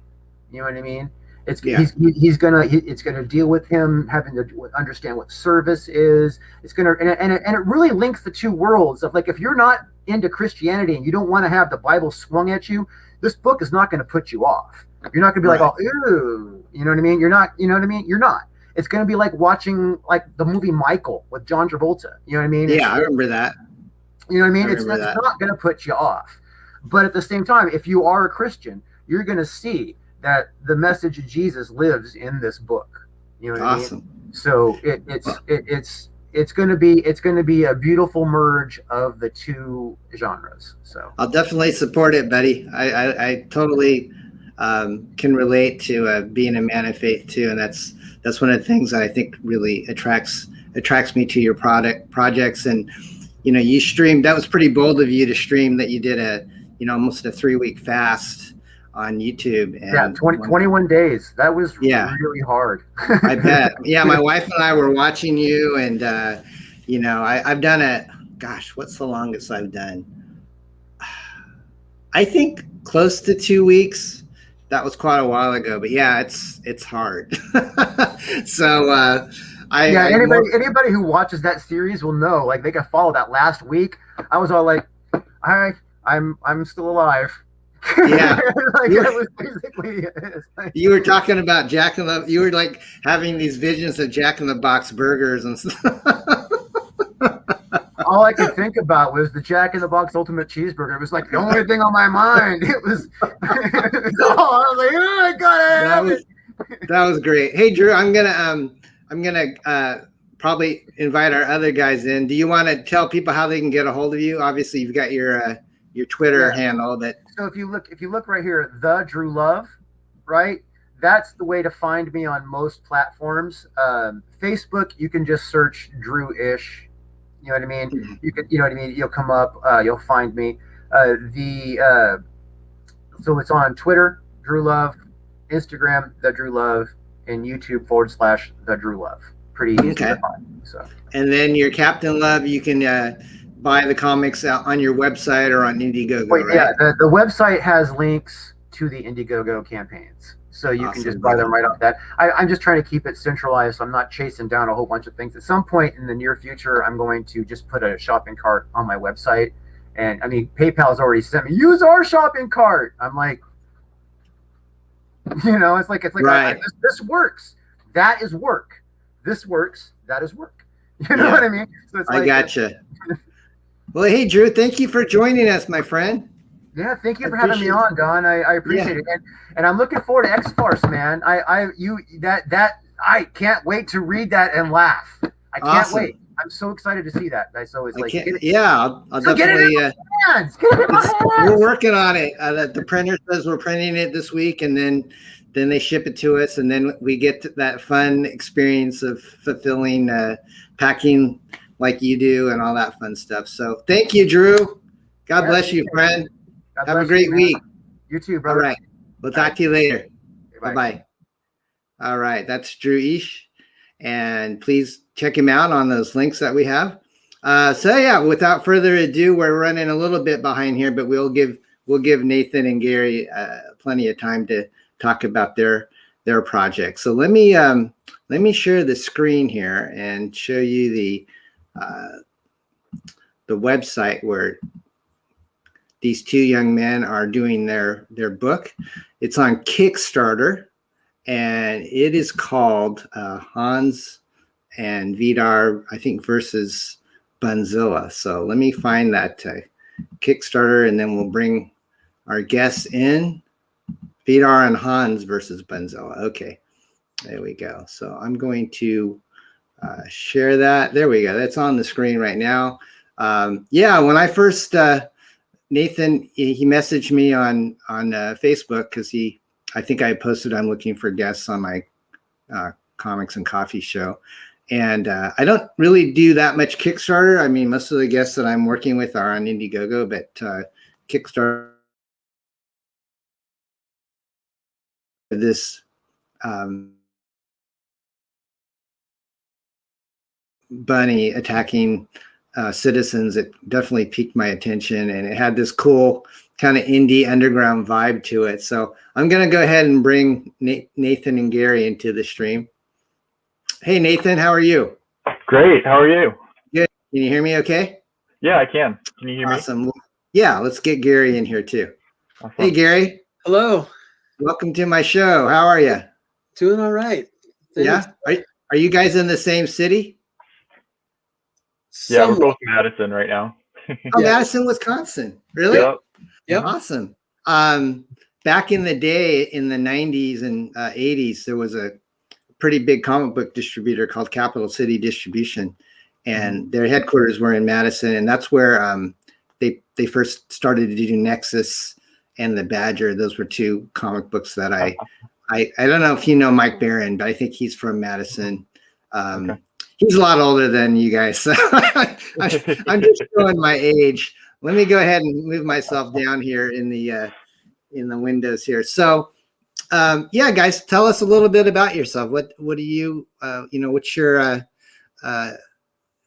You know what I mean? It's gonna deal with him having to understand what service is. It's gonna and it really links the two worlds of, like, if you're not into Christianity and you don't want to have the Bible swung at you, this book is not going to put you off. You're not going to be like, oh, ew, you know what I mean? You're not, you know what I mean? You're not. It's going to be like watching like the movie Michael with John Travolta. You know what I mean? Yeah, I remember that. You know what I mean? It's not going to put you off. But at the same time, if you are a Christian, you're going to see that the message of Jesus lives in this book. You know what I mean? So it's going to be a beautiful merge of the two genres. So I'll definitely support it, buddy. I totally can relate to being a man of faith too, and that's one of the things that I think really attracts me to your projects. And you streamed. That was pretty bold of you to stream that you did almost a 3-week fast on YouTube. And 21 days. That was really hard. I bet. Yeah, my wife and I were watching you, and I've done it. Gosh, what's the longest I've done? I think close to 2 weeks. That was quite a while ago, but yeah, it's hard. So anybody who watches that series will know. Like, they can follow that last week. I was all like, I'm still alive. Yeah. It was basically you were talking about you were like having these visions of Jack in the Box burgers and stuff. All I could think about was the Jack in the Box Ultimate Cheeseburger. It was like the only thing on my mind. It was, I was like, oh, I gotta have it. That was great. Hey, Drew, I'm gonna probably invite our other guys in. Do you want to tell people how they can get a hold of you? Obviously, you've got your Twitter handle. So if you look right here, the Drew Love, right? That's the way to find me on most platforms. Facebook, you can just search Drew Eash. You know what I mean? Mm-hmm. You know what I mean? You'll come up. You'll find me. So it's on Twitter, Drew Love, Instagram, The Drew Love, and YouTube /The Drew Love. Pretty easy to find. So. And then your Captain Love, you can buy the comics out on your website or on INDIEGOGO, right? Yeah, the website has links to the INDIEGOGO campaigns. So you can just buy them right off that. I'm just trying to keep it centralized, so I'm not chasing down a whole bunch of things. At some point in the near future, I'm going to just put a shopping cart on my website. And I mean, PayPal's already sent me, use our shopping cart. I'm like, it's like right. This works. That is work. This works. That is work. You know what I mean? So it's I gotcha. Well, hey, Drew, thank you for joining us, my friend. Yeah, thank you for having me on, Don. I appreciate it, and I'm looking forward to X-FARCE, man. I can't wait to read that and laugh. I can't wait. I'm so excited to see that. So it's like, I'll definitely. We're working on it. The printer says we're printing it this week, and then they ship it to us, and then we get that fun experience of fulfilling packing like you do and all that fun stuff. So thank you, Drew. God bless you, friend. Have a great week. You too, brother. All right. We'll talk to you later. Bye-bye. All right. That's Drew Eash. And please check him out on those links that we have. Without further ado, we're running a little bit behind here, but we'll give Nathan and Gary plenty of time to talk about their project. So let me share the screen here and show you the website where these two young men are doing their book. It's on Kickstarter, and it is called Hans and Vidar, I think, versus Bunzilla. So let me find that Kickstarter, and then we'll bring our guests in. Vidar and Hans versus Bunzilla. Okay, there we go. So I'm going to share that. There we go. That's on the screen right now. When I first Nathan, he messaged me on Facebook because I think I posted I'm looking for guests on my comics and coffee show. And I don't really do that much Kickstarter. I mean, most of the guests that I'm working with are on INDIEGOGO, but Kickstarter, this bunny attacking citizens, it definitely piqued my attention, and it had this cool kind of indie underground vibe to it. So I'm going to go ahead and bring Nathan and Gary into the stream. Hey, Nathan, how are you? Great. How are you? Good. Can you hear me okay? Yeah, I can. Can you hear me? Awesome. Yeah, let's get Gary in here too. Awesome. Hey, Gary. Hello. Welcome to my show. How are you? Doing all right. Thanks. Yeah. Are you guys in the same city? Yeah, we're both in Madison right now. Oh, yeah. Madison, Wisconsin. Really? Yep. Yep. Awesome. Back in the day, in the 90s and 80s, there was a pretty big comic book distributor called Capital City Distribution, and their headquarters were in Madison, and that's where they first started to do Nexus and The Badger. Those were two comic books that I don't know if you know Mike Barron, but I think he's from Madison. Okay. He's a lot older than you guys, so I'm just showing my age. Let me go ahead and move myself down here in the windows here. So, yeah, guys, tell us a little bit about yourself. What do you, what's your,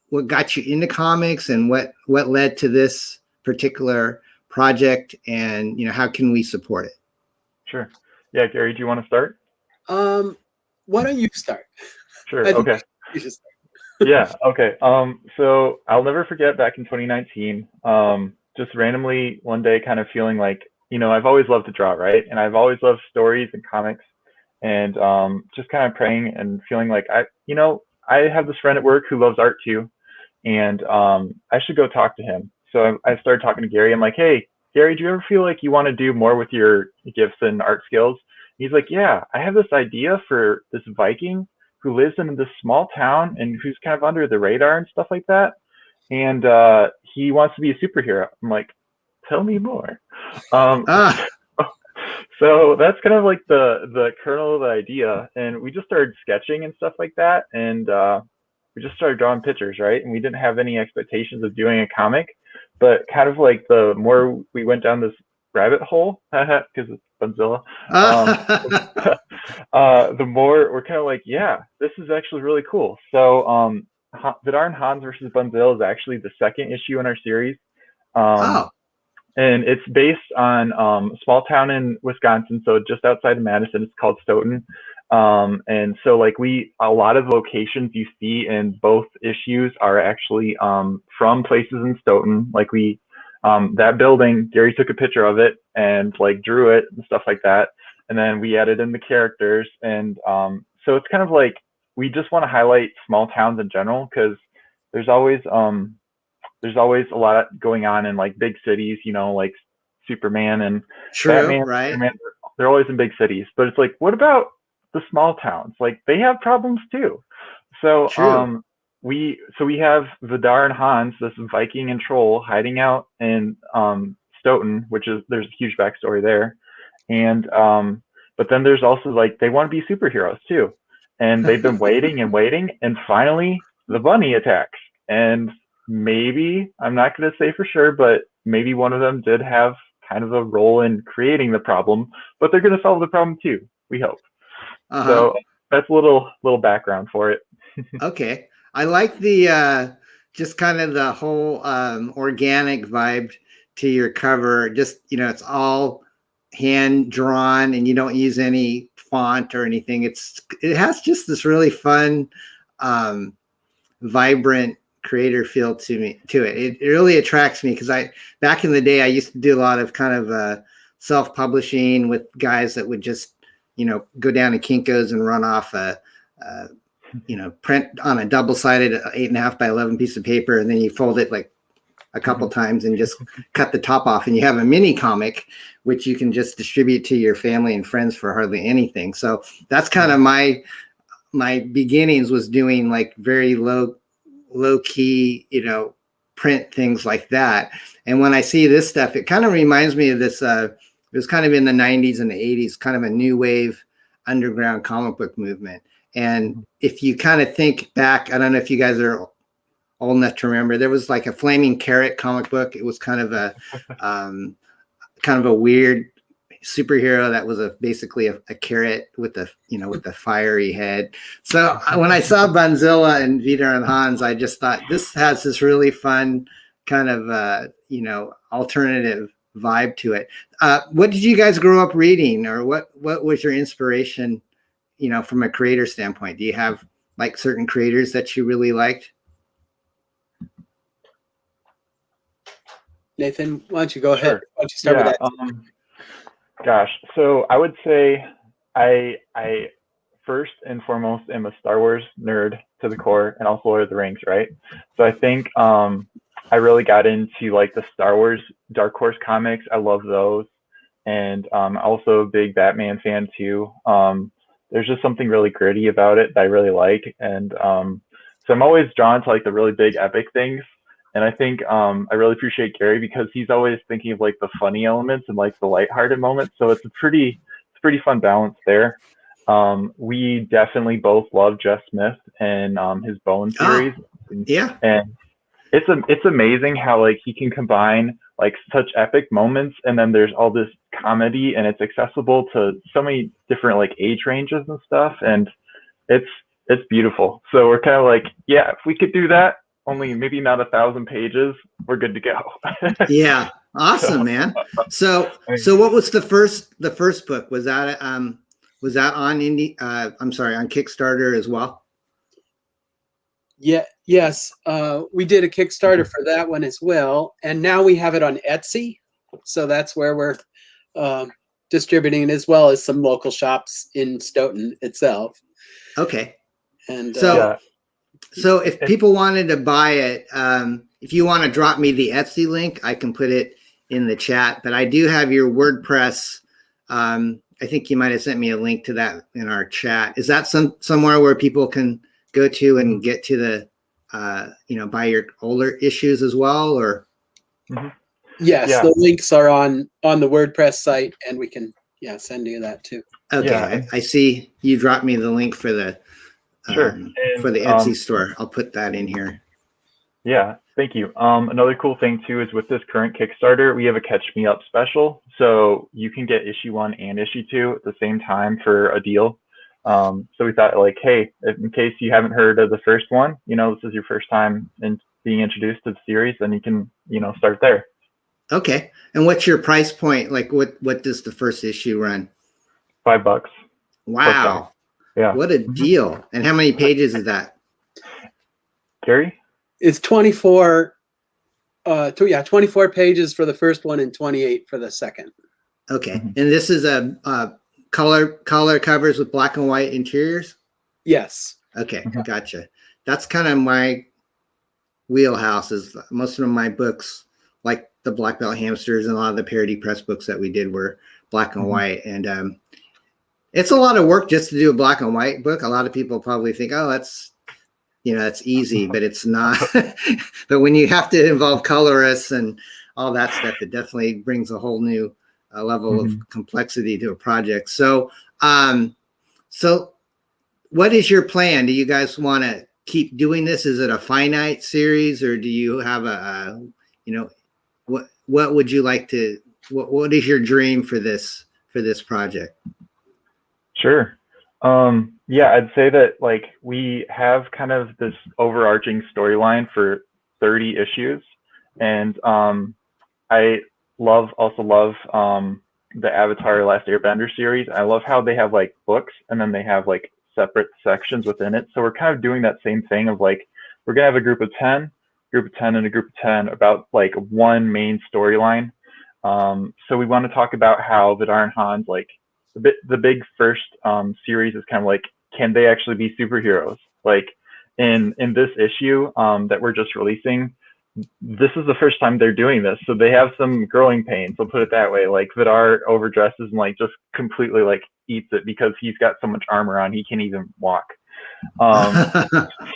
what got you into comics, and what led to this particular project, and, how can we support it? Sure. Yeah, Gary, do you want to start? Why don't you start? Sure. Okay. You should start. Yeah. Okay. So I'll never forget back in 2019, just randomly one day kind of feeling like, I've always loved to draw, right? And I've always loved stories and comics, and just kind of praying and feeling like I have this friend at work who loves art too, and I should go talk to him. So I started talking to Gary. I'm like, hey, Gary, do you ever feel like you want to do more with your gifts and art skills? He's like, yeah, I have this idea for this Viking who lives in this small town and who's kind of under the radar and stuff like that. And he wants to be a superhero. I'm like, tell me more. So that's kind of like the kernel of the idea. And we just started sketching and stuff like that. And we just started drawing pictures, right? And we didn't have any expectations of doing a comic, but kind of like the more we went down this rabbit hole, because it's Bunzilla, the more we're kind of like, yeah, this is actually really cool. So Vidar Hans versus Bunzilla is actually the second issue in our series. And it's based on a small town in Wisconsin, so just outside of Madison. It's called Stoughton. And so like a lot of locations you see in both issues are actually from places in Stoughton. Like that building, Gary took a picture of it and like drew it and stuff like that. And then we added in the characters. And so it's kind of like, we just want to highlight small towns in general, because there's always a lot going on in like big cities, like Superman and Batman, right? Superman, they're always in big cities, but it's like, what about the small towns? Like, they have problems too. So we have Vidar and Hans, this Viking and troll, hiding out in Stoughton, there's a huge backstory there. And but then there's also like, they want to be superheroes too, and they've been waiting and waiting, and finally the bunny attacks. And maybe, I'm not going to say for sure, but maybe one of them did have kind of a role in creating the problem, but they're going to solve the problem too, we hope. So that's a little background for it. Okay. I like the just kind of the whole organic vibe to your cover. Just, it's all hand drawn, and you don't use any font or anything. It has just this really fun, vibrant creator feel to it. It really attracts me, because back in the day, I used to do a lot of kind of self-publishing with guys that would just, go down to Kinko's and run off print on a double-sided 8.5 by 11 piece of paper, and then you fold it like a couple times and just cut the top off, and you have a mini comic, which you can just distribute to your family and friends for hardly anything. So that's kind of my beginnings, was doing like very low key, print things like that. And when I see this stuff, it kind of reminds me of this, it was kind of in the 90s and the 80s, kind of a new wave underground comic book movement. And if you kind of think back, I don't know if you guys are old enough to remember, there was like a Flaming Carrot comic book. It was kind of a weird superhero that was basically a carrot with a fiery head. So when I saw Bunzilla and Vidar and Hans, I just thought this has this really fun kind of alternative vibe to it. What did you guys grow up reading, or what was your inspiration, you know, from a creator standpoint? Do you have like certain creators that you really liked? Nathan, why don't you go ahead? Sure. Why don't you start with that? Gosh, so I would say I first and foremost am a Star Wars nerd to the core, and also Lord of the Rings, right? So I think I really got into like the Star Wars Dark Horse comics. I love those, and also a big Batman fan too. There's just something really gritty about it that I really like, and so I'm always drawn to like the really big epic things. And I think I really appreciate Gary because he's always thinking of like the funny elements and like the lighthearted moments. So it's a pretty fun balance there. We definitely both love Jeff Smith and his Bone series. Yeah. And it's amazing how like he can combine like such epic moments, and then there's all this comedy, and it's accessible to so many different like age ranges and stuff, and it's beautiful. So we're kind of like, yeah, if we could do that, only maybe not 1,000 pages, we're good to go. Yeah, awesome, man. So what was the first book? Was that on on Kickstarter as well? Yeah, yes. We did a Kickstarter for that one as well, and now we have it on Etsy. So that's where we're distributing it, as well as some local shops in Stoughton itself. Okay. And so if people wanted to buy it, if you want to drop me the Etsy link, I can put it in the chat. But I do have your WordPress. I think you might have sent me a link to that in our chat. Is that somewhere where people can go to and get to the, buy your older issues as well, or? Mm-hmm. Yes, yeah. The links are on the WordPress site, and we can send you that too. Okay, yeah. I see you dropped me the link for the for the Etsy store. I'll put that in here. Yeah, thank you. Another cool thing too is with this current Kickstarter, we have a Catch Me Up special, so you can get issue 1 and issue 2 at the same time for a deal. So we thought, like, hey, in case you haven't heard of the first one, this is your first time in being introduced to the series, then you can, start there. Okay. And what's your price point? Like, what does the first issue run? $5. Wow. Yeah. What a deal. And how many pages is that? Gary? It's 24. 24 pages for the first one and 28 for the second. Okay. Mm-hmm. And this is a color covers with black and white interiors? Yes. Okay, gotcha. That's kind of my wheelhouse. Is most of my books, like the Black Belt Hamsters and a lot of the Parody Press books that we did, were black and white. And it's a lot of work just to do a black and white book. A lot of people probably think, oh, that's easy, but it's not. But when you have to involve colorists and all that stuff, it definitely brings a whole new level of complexity to a project. So, so what is your plan? Do you guys want to keep doing this? Is it a finite series, or do you have what would you like to, what is your dream for this project? Sure. Yeah, I'd say that like we have kind of this overarching storyline for 30 issues, and I also love the Avatar Last Airbender series. I love how they have like books and then they have like separate sections within it. So we're kind of doing that same thing of like, we're gonna have a group of 10 and a group of 10 about like one main storyline. So we want to talk about how Vidar and Hans, like the big first series is kind of like, can they actually be superheroes? Like in this issue that we're just releasing, this is the first time they're doing this, so they have some growing pains. I'll put it that way. Like Vidar overdresses and like just completely like eats it because he's got so much armor on he can't even walk.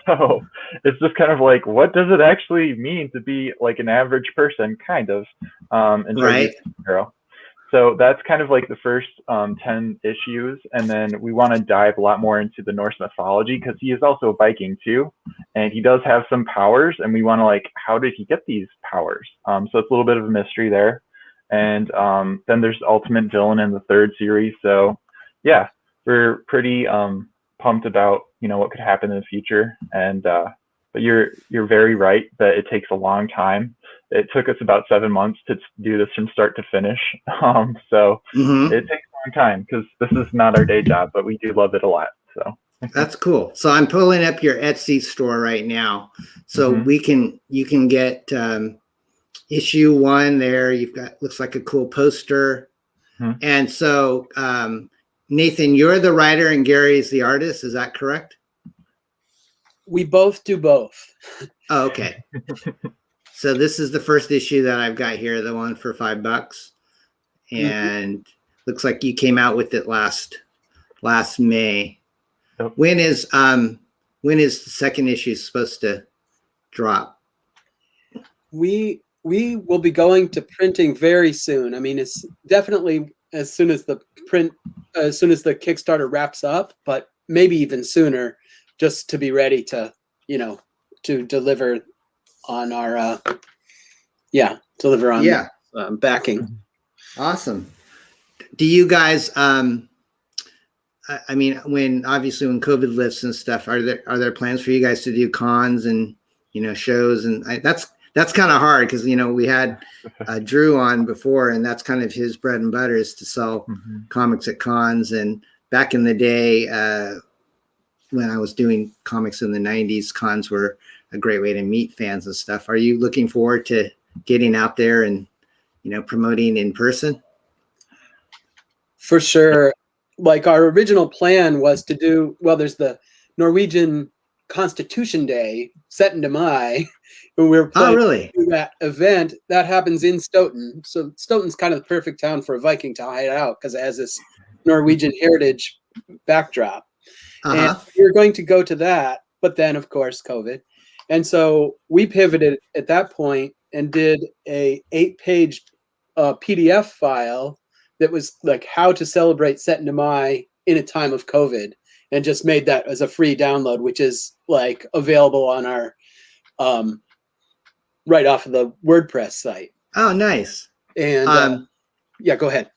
So it's just kind of like, what does it actually mean to be like an average person, kind of, and right. Hero. So that's kind of like the first 10 issues. And then we want to dive a lot more into the Norse mythology, because he is also a Viking too. And he does have some powers, and we want to like, how did he get these powers? So it's a little bit of a mystery there. And then there's the ultimate villain in the third series. So yeah, we're pretty pumped about, what could happen in the future. And but you're very right that it takes a long time. it took us about 7 months to do this from start to finish. So it takes a long time because this is not our day job, but we do love it a lot. So that's cool. So I'm pulling up your Etsy store right now. So you can get issue 1 there. You've got, looks like a cool poster. And so Nathan, you're the writer and Gary's the artist. Is that correct? We both do both. Oh, okay. So this is the first issue that I've got here, the one for $5, and looks like you came out with it last May. Yep. When is the second issue supposed to drop? We will be going to printing very soon. I mean, it's definitely as soon as the Kickstarter wraps up, but maybe even sooner, just to be ready to, to deliver on our, deliver on backing. Awesome. Do you guys, I mean, when COVID lifts and stuff, are there plans for you guys to do cons and, shows? And that's kind of hard because, we had Drew on before, and that's kind of his bread and butter is to sell comics at cons. And back in the day, when I was doing comics in the 90s, cons were a great way to meet fans and stuff. Are you looking forward to getting out there and, promoting in person? For sure. Like our original plan was to do, there's the Norwegian Constitution Day, 17. Mai, when we were planning to do that event. That happens in Stoughton. So Stoughton's kind of the perfect town for a Viking to hide out because it has this Norwegian heritage backdrop. And we were going to go to that, but then of course COVID. And so we pivoted at that point and did a 8-page PDF file that was like how to celebrate 17. Mai in a time of COVID, and just made that as a free download, which is like available on our right off of the WordPress site. Oh, nice. And go ahead.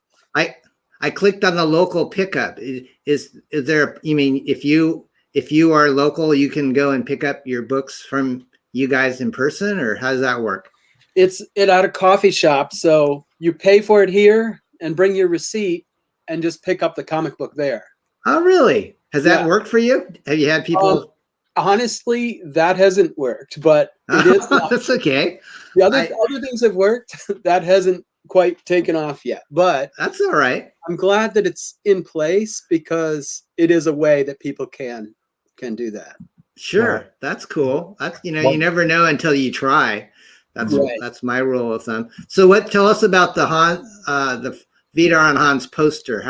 I clicked on the local pickup. Is there, you mean, if you are local, you can go and pick up your books from you guys in person, or how does that work? It's at a coffee shop. So you pay for it here and bring your receipt and just pick up the comic book there. Oh, really? Has that worked for you? Have you had people? Honestly, that hasn't worked, but it is. That's okay. The other things have worked. That hasn't quite taken off yet, but that's all right. I'm glad that it's in place because it is a way that people can do that. Sure, that's cool. That's you never know until you try. That's my rule of thumb. So tell us about the Vidar and Hans poster.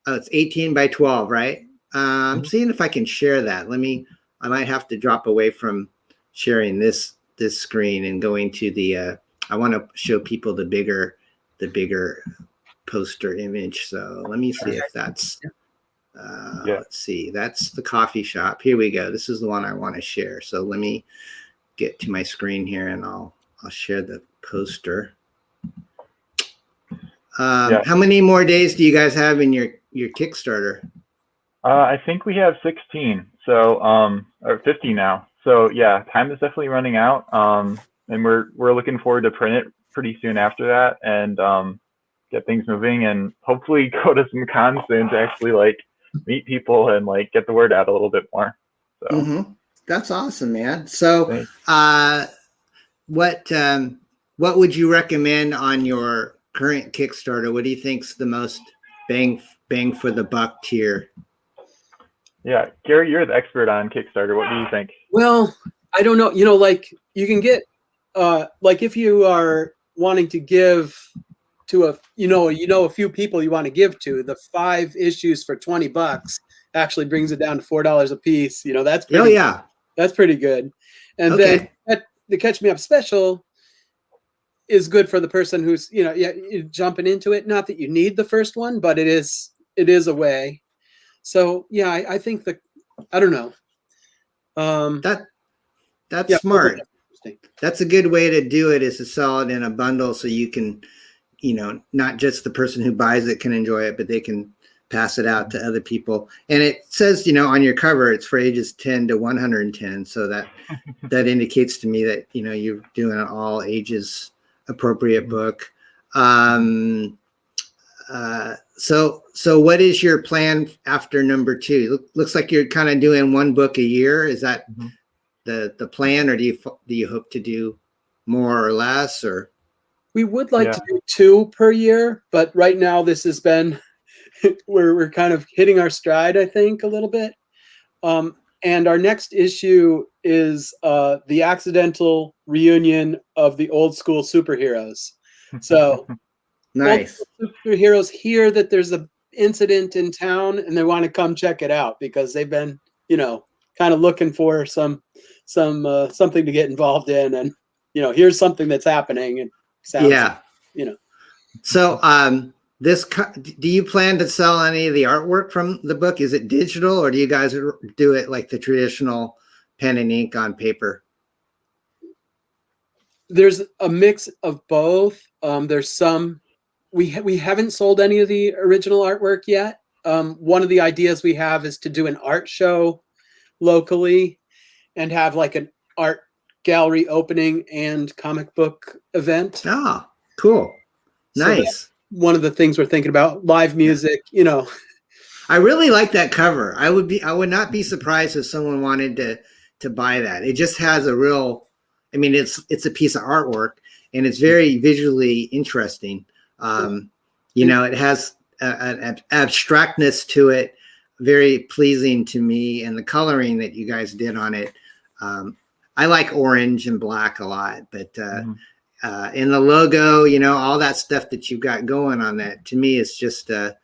It's 18 by 12, right? I'm seeing if I can share that. I might have to drop away from sharing this screen and going to the I want to show people the bigger poster image. So let me see if that's let's see. That's the coffee shop. Here we go. This is the one I want to share. So let me get to my screen here and I'll share the poster. How many more days do you guys have in your Kickstarter? I think we have 16, so or 50 now. So yeah, time is definitely running out. And we're looking forward to print it pretty soon after that and get things moving and hopefully go to some cons soon to actually meet people and get the word out a little bit more. So that's awesome, man. So what would you recommend on your current Kickstarter? What do you think's the most bang for the buck tier? Yeah, Gary, you're the expert on Kickstarter. What do you think? Well, I don't know. You can get if you are wanting to give to a few people you want to give to, the 5 issues for $20 actually brings it down to $4 a piece. That's pretty, that's pretty good. And then the Catch Me Up special is good for the person who's jumping into it. Not that you need the first one, but it is a way. So yeah, I think I don't know. That's smart. That's a good way to do it, is to sell it in a bundle so you can, not just the person who buys it can enjoy it, but they can pass it out to other people. And it says, you know, on your cover, it's for ages 10 to 110. So that indicates to me that, you know, you're doing an all ages appropriate book. So what is your plan after number 2? Looks like you're kind of doing one book a year. Is that the plan, or do you hope to do more or less? Or we would like to do 2 per year, but right now this has been we're kind of hitting our stride, I think, a little bit. And our next issue is the accidental reunion of the old school superheroes. So nice. Superheroes hear that there's an incident in town and they want to come check it out because they've been, you know, kind of looking for something to get involved in, and you know, here's something that's happening and sounds, you know. So do you plan to sell any of the artwork from the book? Is it digital, or do you guys do it like the traditional pen and ink on paper? There's a mix of both. There's some, we haven't sold any of the original artwork yet. One of the ideas we have is to do an art show locally and have like an art gallery opening and comic book event. Oh, cool. Nice. So one of the things we're thinking about, live music, you know. I really like that cover. I would not be surprised if someone wanted to buy that. It just has a real, I mean, it's a piece of artwork and it's very visually interesting. You know, it has an abstractness to it, very pleasing to me, and the coloring that you guys did on it. I like orange and black a lot, but in the logo, you know, all that stuff that you've got going on that, to me, it's just, to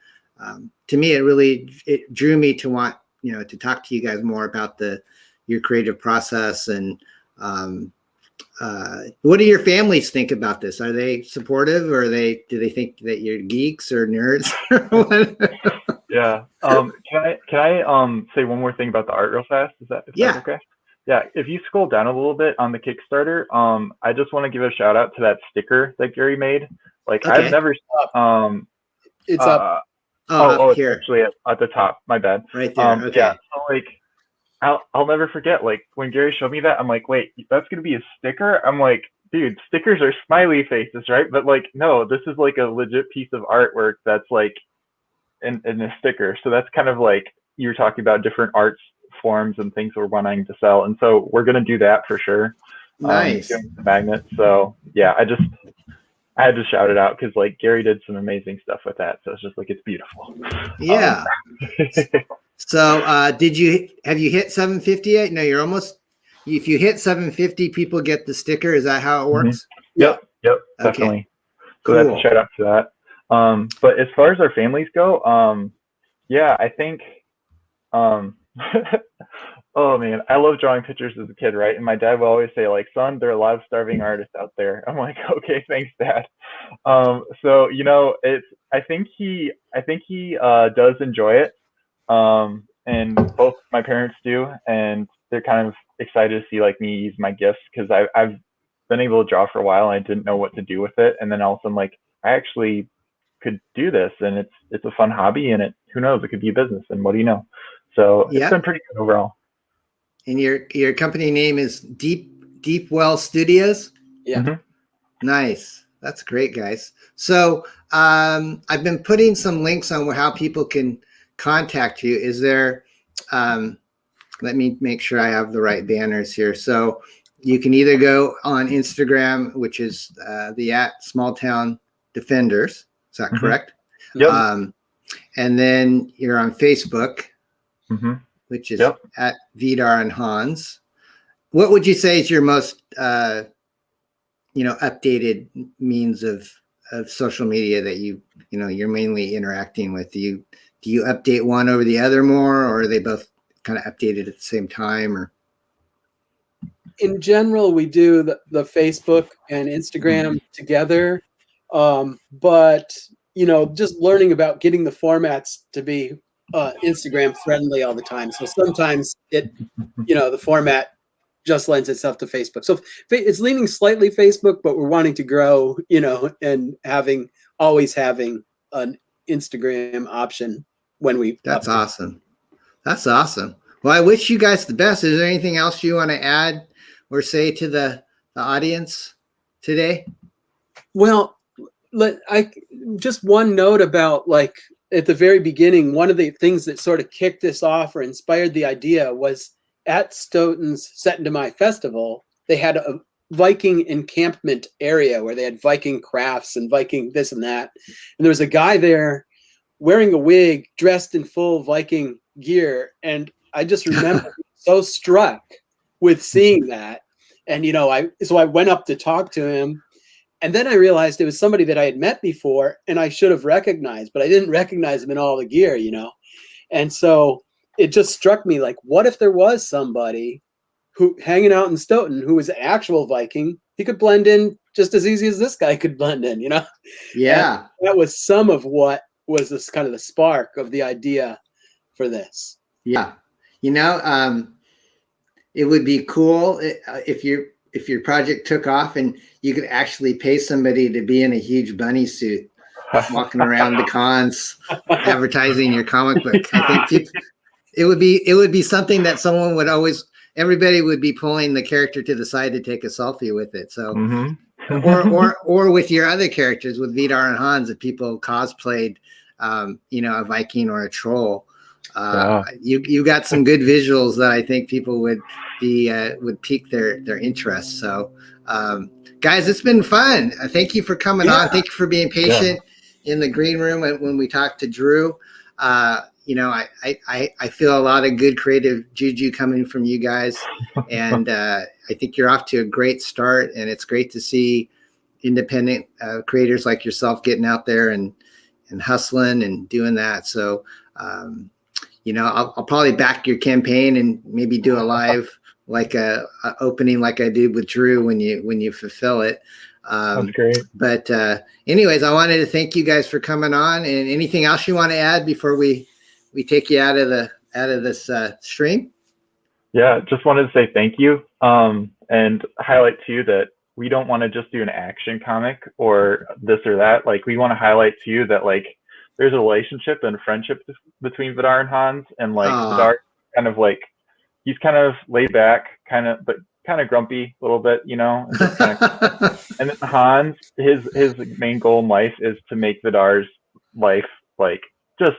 me, it drew me to want, you know, to talk to you guys more about your creative process. And what do your families think about this? Are they supportive, or do they think that you're geeks or nerds? Yeah. Can I say one more thing about the art real fast? Is that okay? Yeah, if you scroll down a little bit on the Kickstarter, I just want to give a shout out to that sticker that Gary made. Like, I've never it's up. It's here. actually at the top. My bad. Right there. Okay. Yeah. So like, I'll never forget. Like, when Gary showed me that, I'm like, wait, that's gonna be a sticker? I'm like, dude, stickers are smiley faces, right? But like, no, this is like a legit piece of artwork that's like in a sticker. So that's kind of like, you were talking about different arts forms and things we're wanting to sell, and so we're gonna do that for sure. Nice. Magnets. So yeah, I had to shout it out because like Gary did some amazing stuff with that. So it's just like, it's beautiful. Yeah. So have you hit 750 yet? No, you're almost. If you hit 750, people get the sticker. Is that how it works? Yep, definitely. Okay. So that's a shout out to that. But as far as our families go, yeah, I think oh man, I love drawing pictures as a kid, right? And my dad would always say, like, son, there are a lot of starving artists out there. I'm like, okay, thanks, Dad. So, you know, I think he does enjoy it. And both my parents do, and they're kind of excited to see like me use my gifts, because I've been able to draw for a while and I didn't know what to do with it. And then all of a sudden, like, I actually could do this, and it's a fun hobby, and who knows, it could be a business, and what do you know? So it's been pretty good overall. And your company name is Deep Well Studios? Yeah. Mm-hmm. Nice. That's great, guys. So I've been putting some links on how people can contact you. Is there, let me make sure I have the right banners here. So you can either go on Instagram, which is the @Smalltown Defenders. Is that correct? Yep. And then you're on Facebook, which is at Vidar and Hans. What would you say is your most, updated means of social media that you're mainly interacting with? Do you update one over the other more, or are they both kind of updated at the same time? Or in general, we do the Facebook and Instagram together, but just learning about getting the formats to be Instagram friendly all the time. So sometimes the format just lends itself to Facebook. So it's leaning slightly Facebook, but we're wanting to grow, and always having an Instagram option when we. That's awesome. That's awesome. Well, I wish you guys the best. Is there anything else you want to add or say to the audience today? Well, just one note about, like, at the very beginning, one of the things that sort of kicked this off or inspired the idea was at Stoughton's Set into My Festival, they had a Viking encampment area where they had Viking crafts and Viking this and that. And there was a guy there wearing a wig, dressed in full Viking gear. And I just remember so struck with seeing that. And, so I went up to talk to him. And then I realized it was somebody that I had met before and I should have recognized, but I didn't recognize him in all the gear, And so it just struck me, like, what if there was somebody who hanging out in Stoughton who was an actual Viking? He could blend in just as easy as this guy could blend in, Yeah. And that was some of what was this kind of the spark of the idea for this. Yeah. It would be cool if your project took off and you could actually pay somebody to be in a huge bunny suit walking around the cons advertising your comic book. I think it would be something that someone would everybody would be pulling the character to the side to take a selfie with it. So or with your other characters, with Vidar and Hans, if people cosplayed a Viking or a troll. You got some good visuals that I think people would pique their interest. So guys, it's been fun. Thank you for coming on. Thank you for being patient in the green room when we talked to Drew. I feel a lot of good creative juju coming from you guys, and I think you're off to a great start, and it's great to see independent creators like yourself getting out there and hustling and doing that. So I'll probably back your campaign and maybe do a live, like a opening like I did with Drew when you fulfill it. That's great. But anyways, I wanted to thank you guys for coming on. And anything else you want to add before we take you out of this stream? Yeah, just wanted to say thank you, and highlight too that we don't want to just do an action comic or this or that. Like, we want to highlight to you that, like, there's a relationship and friendship between Vidar and Hans, and like Vidar kind of like, he's kind of laid back, but kind of grumpy a little bit, and, just and then Hans, his main goal in life is to make Vidar's life like just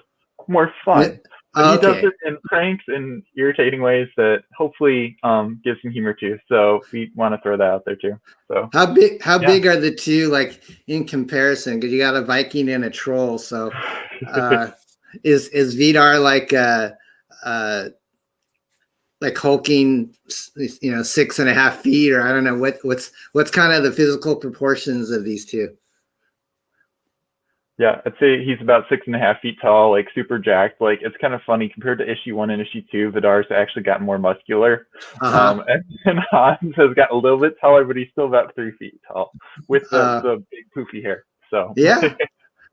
more fun. He does it in pranks and irritating ways that hopefully gives some humor too. So we want to throw that out there too. So how big are the two, like, in comparison? Because you got a Viking and a troll. So is Vidar like hulking, 6.5 feet, or I don't know what's kind of the physical proportions of these two? Yeah, I'd say he's about 6.5 feet tall, like super jacked. Like, it's kind of funny compared to issue 1 and issue 2. Vidar's actually gotten more muscular, and Hans has gotten a little bit taller, but he's still about 3 feet tall with the big poofy hair. So yeah,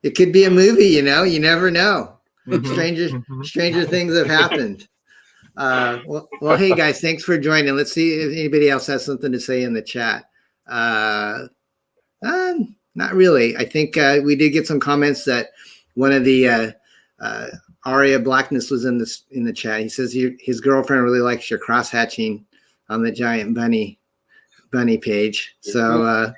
it could be a movie. You never know. Stranger things have happened. Well, hey guys, thanks for joining. Let's see if anybody else has something to say in the chat. Not really. I think we did get some comments that one of the Aria Blackness was in the chat. He says his girlfriend really likes your cross hatching on the giant bunny page. So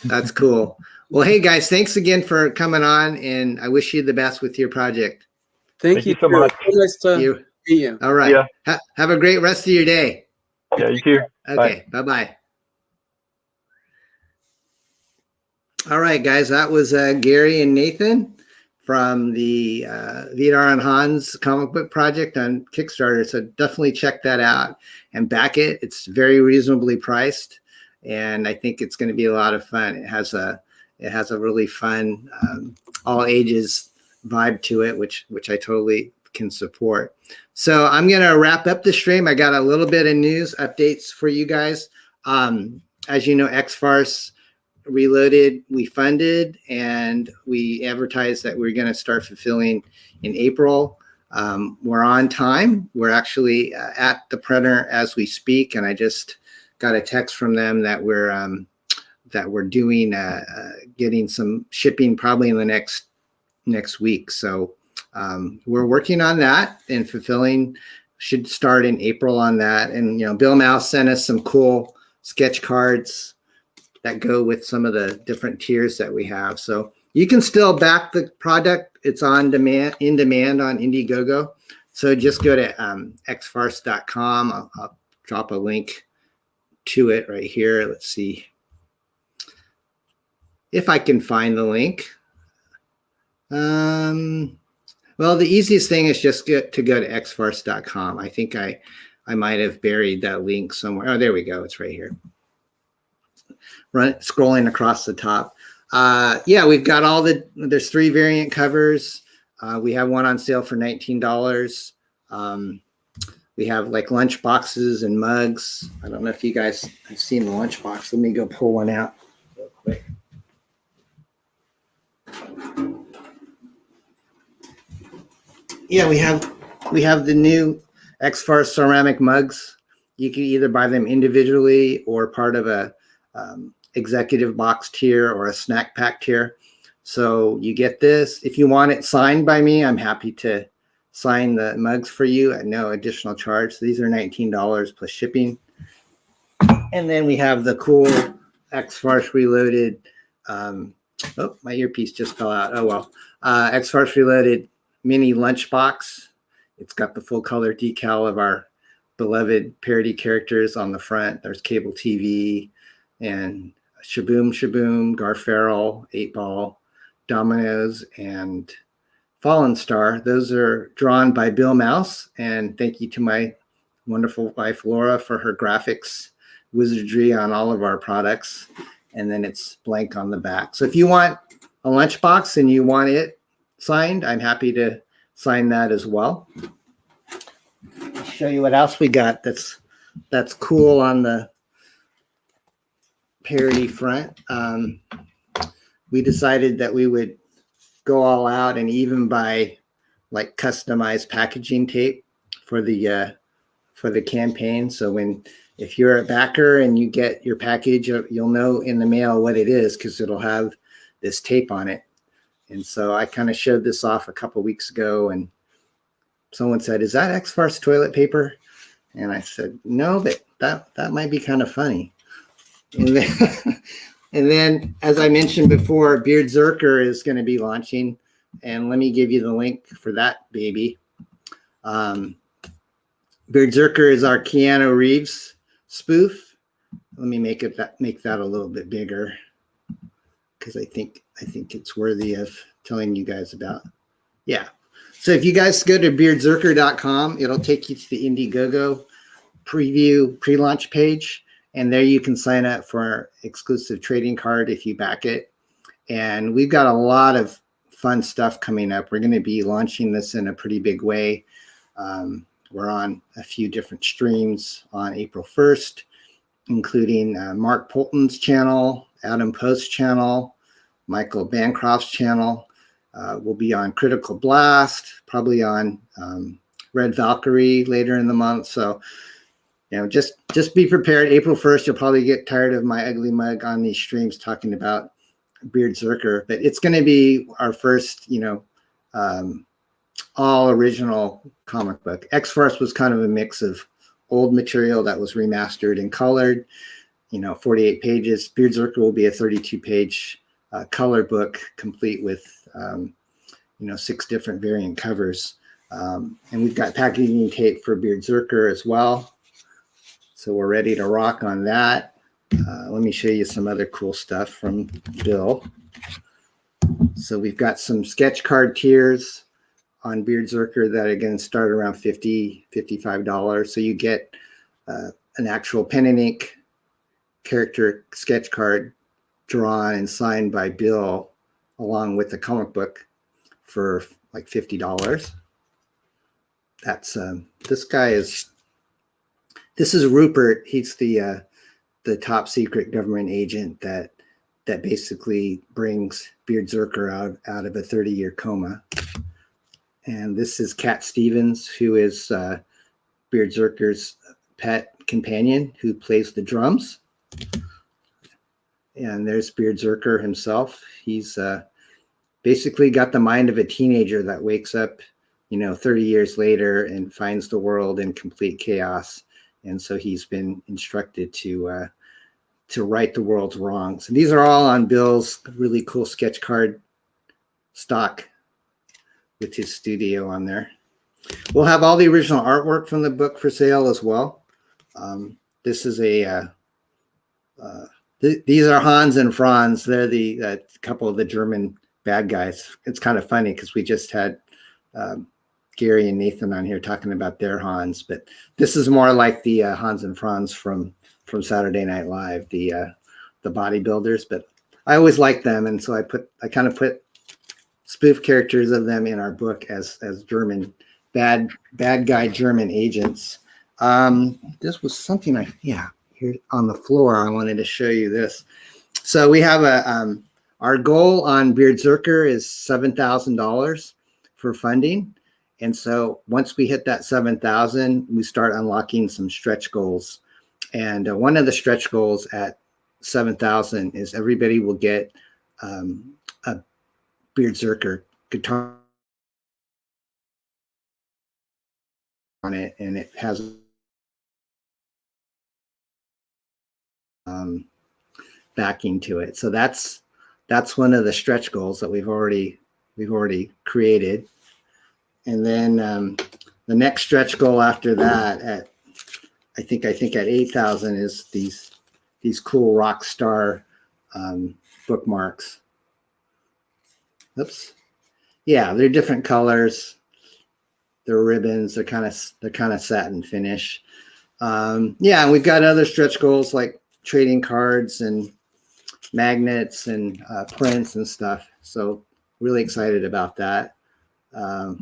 that's cool. Well, hey guys, thanks again for coming on, and I wish you the best with your project. Thank you so much. Nice to meet you. All right. Yeah. Have a great rest of your day. Yeah, you too. Okay. Bye-bye. All right, guys, that was Gary and Nathan from the Vidar and Hans comic book project on Kickstarter. So definitely check that out and back it. It's very reasonably priced, and I think it's going to be a lot of fun. It has a really fun all ages vibe to it, which I totally can support. So I'm going to wrap up the stream. I got a little bit of news updates for you guys. As you know, X-FARCE Reloaded, we funded, and we advertised that we're going to start fulfilling in April. We're on time. We're actually at the printer as we speak, and I just got a text from them that we're doing getting some shipping probably in the next week. So we're working on that and fulfilling. Should start in April on that. And Bill Mouse sent us some cool sketch cards that go with some of the different tiers that we have. So you can still back the product. It's on demand, in demand on Indiegogo. So just go to xfarce.com. I'll drop a link to it right here. Let's see if I can find the link. Well, the easiest thing is just to go to xfarce.com. I think I might have buried that link somewhere. Oh, there we go. It's right here. Scrolling across the top. Yeah, we've got there's 3 variant covers. We have one on sale for $19. We have like lunch boxes and mugs. I don't know if you guys have seen the lunch box. Let me go pull one out real quick. Yeah, we have the new X-FARCE ceramic mugs. You can either buy them individually or part of a executive box tier or a snack pack tier. So you get this. If you want it signed by me, I'm happy to sign the mugs for you at no additional charge. So these are $19 plus shipping. And then we have the cool X-FARCE Reloaded. Oh, my earpiece just fell out. Oh, well. X-FARCE Reloaded mini lunchbox. It's got the full color decal of our beloved parody characters on the front. There's cable TV and Shaboom Shaboom, Garfarrel, 8-Ball, Dominoes, and Fallen Star. Those are drawn by Bill Mouse. And thank you to my wonderful wife, Laura, for her graphics wizardry on all of our products. And then it's blank on the back. So if you want a lunchbox and you want it signed, I'm happy to sign that as well. I'll show you what else we got that's cool on the parody front. We decided that we would go all out and even buy like customized packaging tape for the campaign. So if you're a backer and you get your package, you'll know in the mail what it is because it'll have this tape on it. And so I kind of showed this off a couple weeks ago, and someone said, "Is that X-FARCE toilet paper?" And I said, "No, but that might be kind of funny." And then, as I mentioned before, BEARDZZERKER is going to be launching, and let me give you the link for that baby. BEARDZZERKER is our Keanu Reeves spoof. Let me make that a little bit bigger because I think it's worthy of telling you guys about. Yeah. So if you guys go to beardzerker.com, it'll take you to the Indiegogo preview pre-launch page. And there you can sign up for our exclusive trading card if you back it. And we've got a lot of fun stuff coming up. We're going to be launching this in a pretty big way. We're on a few different streams on April 1st, including Mark Polton's channel, Adam Post's channel, Michael Bancroft's channel. We'll be on Critical Blast, probably on Red Valkyrie later in the month. So, just be prepared. April 1st, you'll probably get tired of my ugly mug on these streams talking about BEARDZZERKER, but it's going to be our first, all original comic book. X-FARCE was kind of a mix of old material that was remastered and colored, 48 pages. BEARDZZERKER will be a 32-page color book complete with, 6 different variant covers. And we've got packaging tape for BEARDZZERKER as well. So we're ready to rock on that. Let me show you some other cool stuff from Bill. So we've got some sketch card tiers on BEARDZZERKER that are going to start around $50, $55. So you get an actual pen and ink character sketch card drawn and signed by Bill along with the comic book for like $50. That's this is Rupert. He's the top secret government agent that basically brings BEARDZZERKER out of a 30-year coma. And this is Cat Stevens, who is BEARDZZERKER's pet companion who plays the drums. And there's BEARDZZERKER himself. He's basically got the mind of a teenager that wakes up, 30 years later and finds the world in complete chaos. And so he's been instructed to right the world's wrongs. And these are all on Bill's really cool sketch card stock with his studio on there. We'll have all the original artwork from the book for sale as well. This is these are Hans and Franz. They're the couple of the German bad guys. It's kind of funny because we just had Gary and Nathan on here talking about their Hans, but this is more like the Hans and Franz from Saturday Night Live, the bodybuilders. But I always liked them, and so I kind of put spoof characters of them in our book as German bad guy German agents. This was something here on the floor. I wanted to show you this. So we have our goal on BEARDZZERKER is $7,000 for funding. And so once we hit that 7,000, we start unlocking some stretch goals. And one of the stretch goals at 7,000 is everybody will get a BEARDZZERKER guitar on it, and it has backing to it. So that's one of the stretch goals that we've already created. And then the next stretch goal after that at I think at 8,000 is these cool rock star bookmarks. Oops. Yeah, they're different colors. They're ribbons. They're kind of satin finish. Yeah, and we've got other stretch goals like trading cards and magnets and prints and stuff. So really excited about that.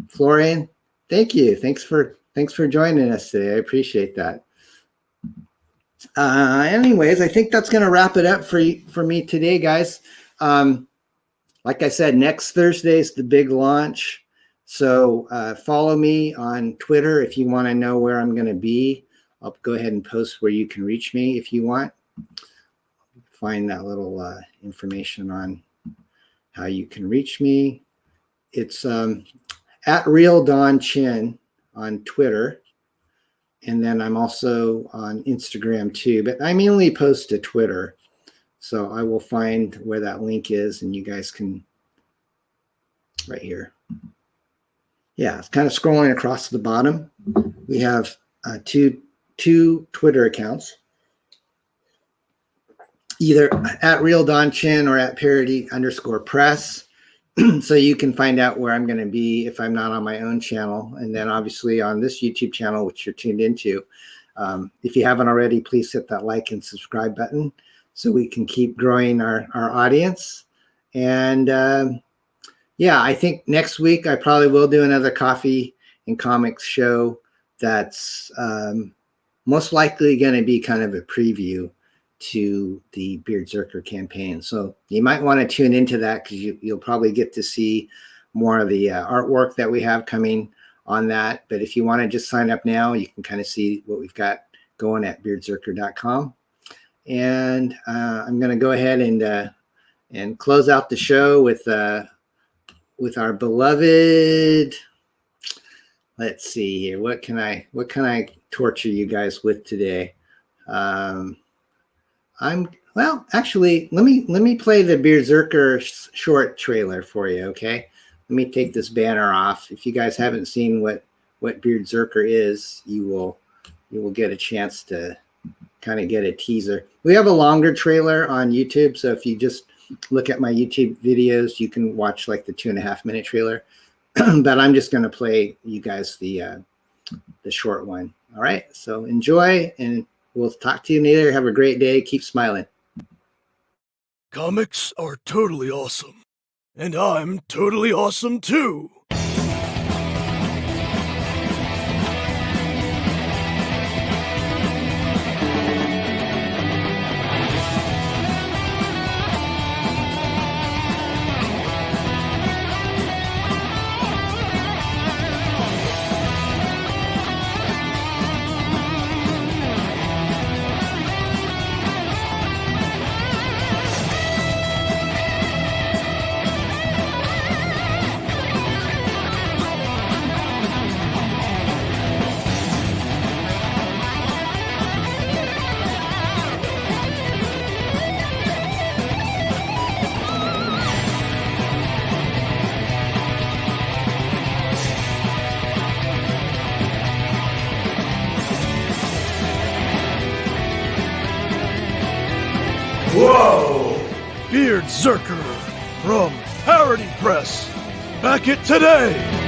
Florian, thank you. Thanks for joining us today. I appreciate that. Anyways, I think that's going to wrap it up for me today, guys. Like I said, next Thursday is the big launch. So follow me on Twitter if you want to know where I'm going to be. I'll go ahead and post where you can reach me if you want. Find that little information on how you can reach me. It's at Real Don Chin on Twitter. And then I'm also on Instagram too, but I mainly post to Twitter. So I will find where that link is and you guys can, right here. Yeah, it's kind of scrolling across the bottom. We have two Twitter accounts, either at Real Don Chin or at Parody_Press. So you can find out where I'm going to be if I'm not on my own channel. And then obviously on this YouTube channel, which you're tuned into. If you haven't already, please hit that like and subscribe button so we can keep growing our audience. And yeah, I think next week I probably will do another coffee and comics show that's most likely going to be kind of a preview to the BEARDZZERKER campaign. So you might want to tune into that because you'll probably get to see more of the artwork that we have coming on that. But if you want to just sign up now, you can kind of see what we've got going at beardzerker.com. And I'm going to go ahead and close out the show with our beloved. Let's see here. What can I torture you guys with today? Actually, let me play the BEARDZZERKER short trailer for you, okay? Let me take this banner off. If you guys haven't seen what BEARDZZERKER is, you will get a chance to kind of get a teaser. We have a longer trailer on YouTube, so if you just look at my YouTube videos, you can watch like the 2.5-minute trailer. But I'm just going to play you guys the short one. All right, so enjoy, and we'll talk to you later. Have a great day. Keep smiling. Comics are totally awesome. And I'm totally awesome too. Whoa! Beardzerker from Parody Press. Back it today!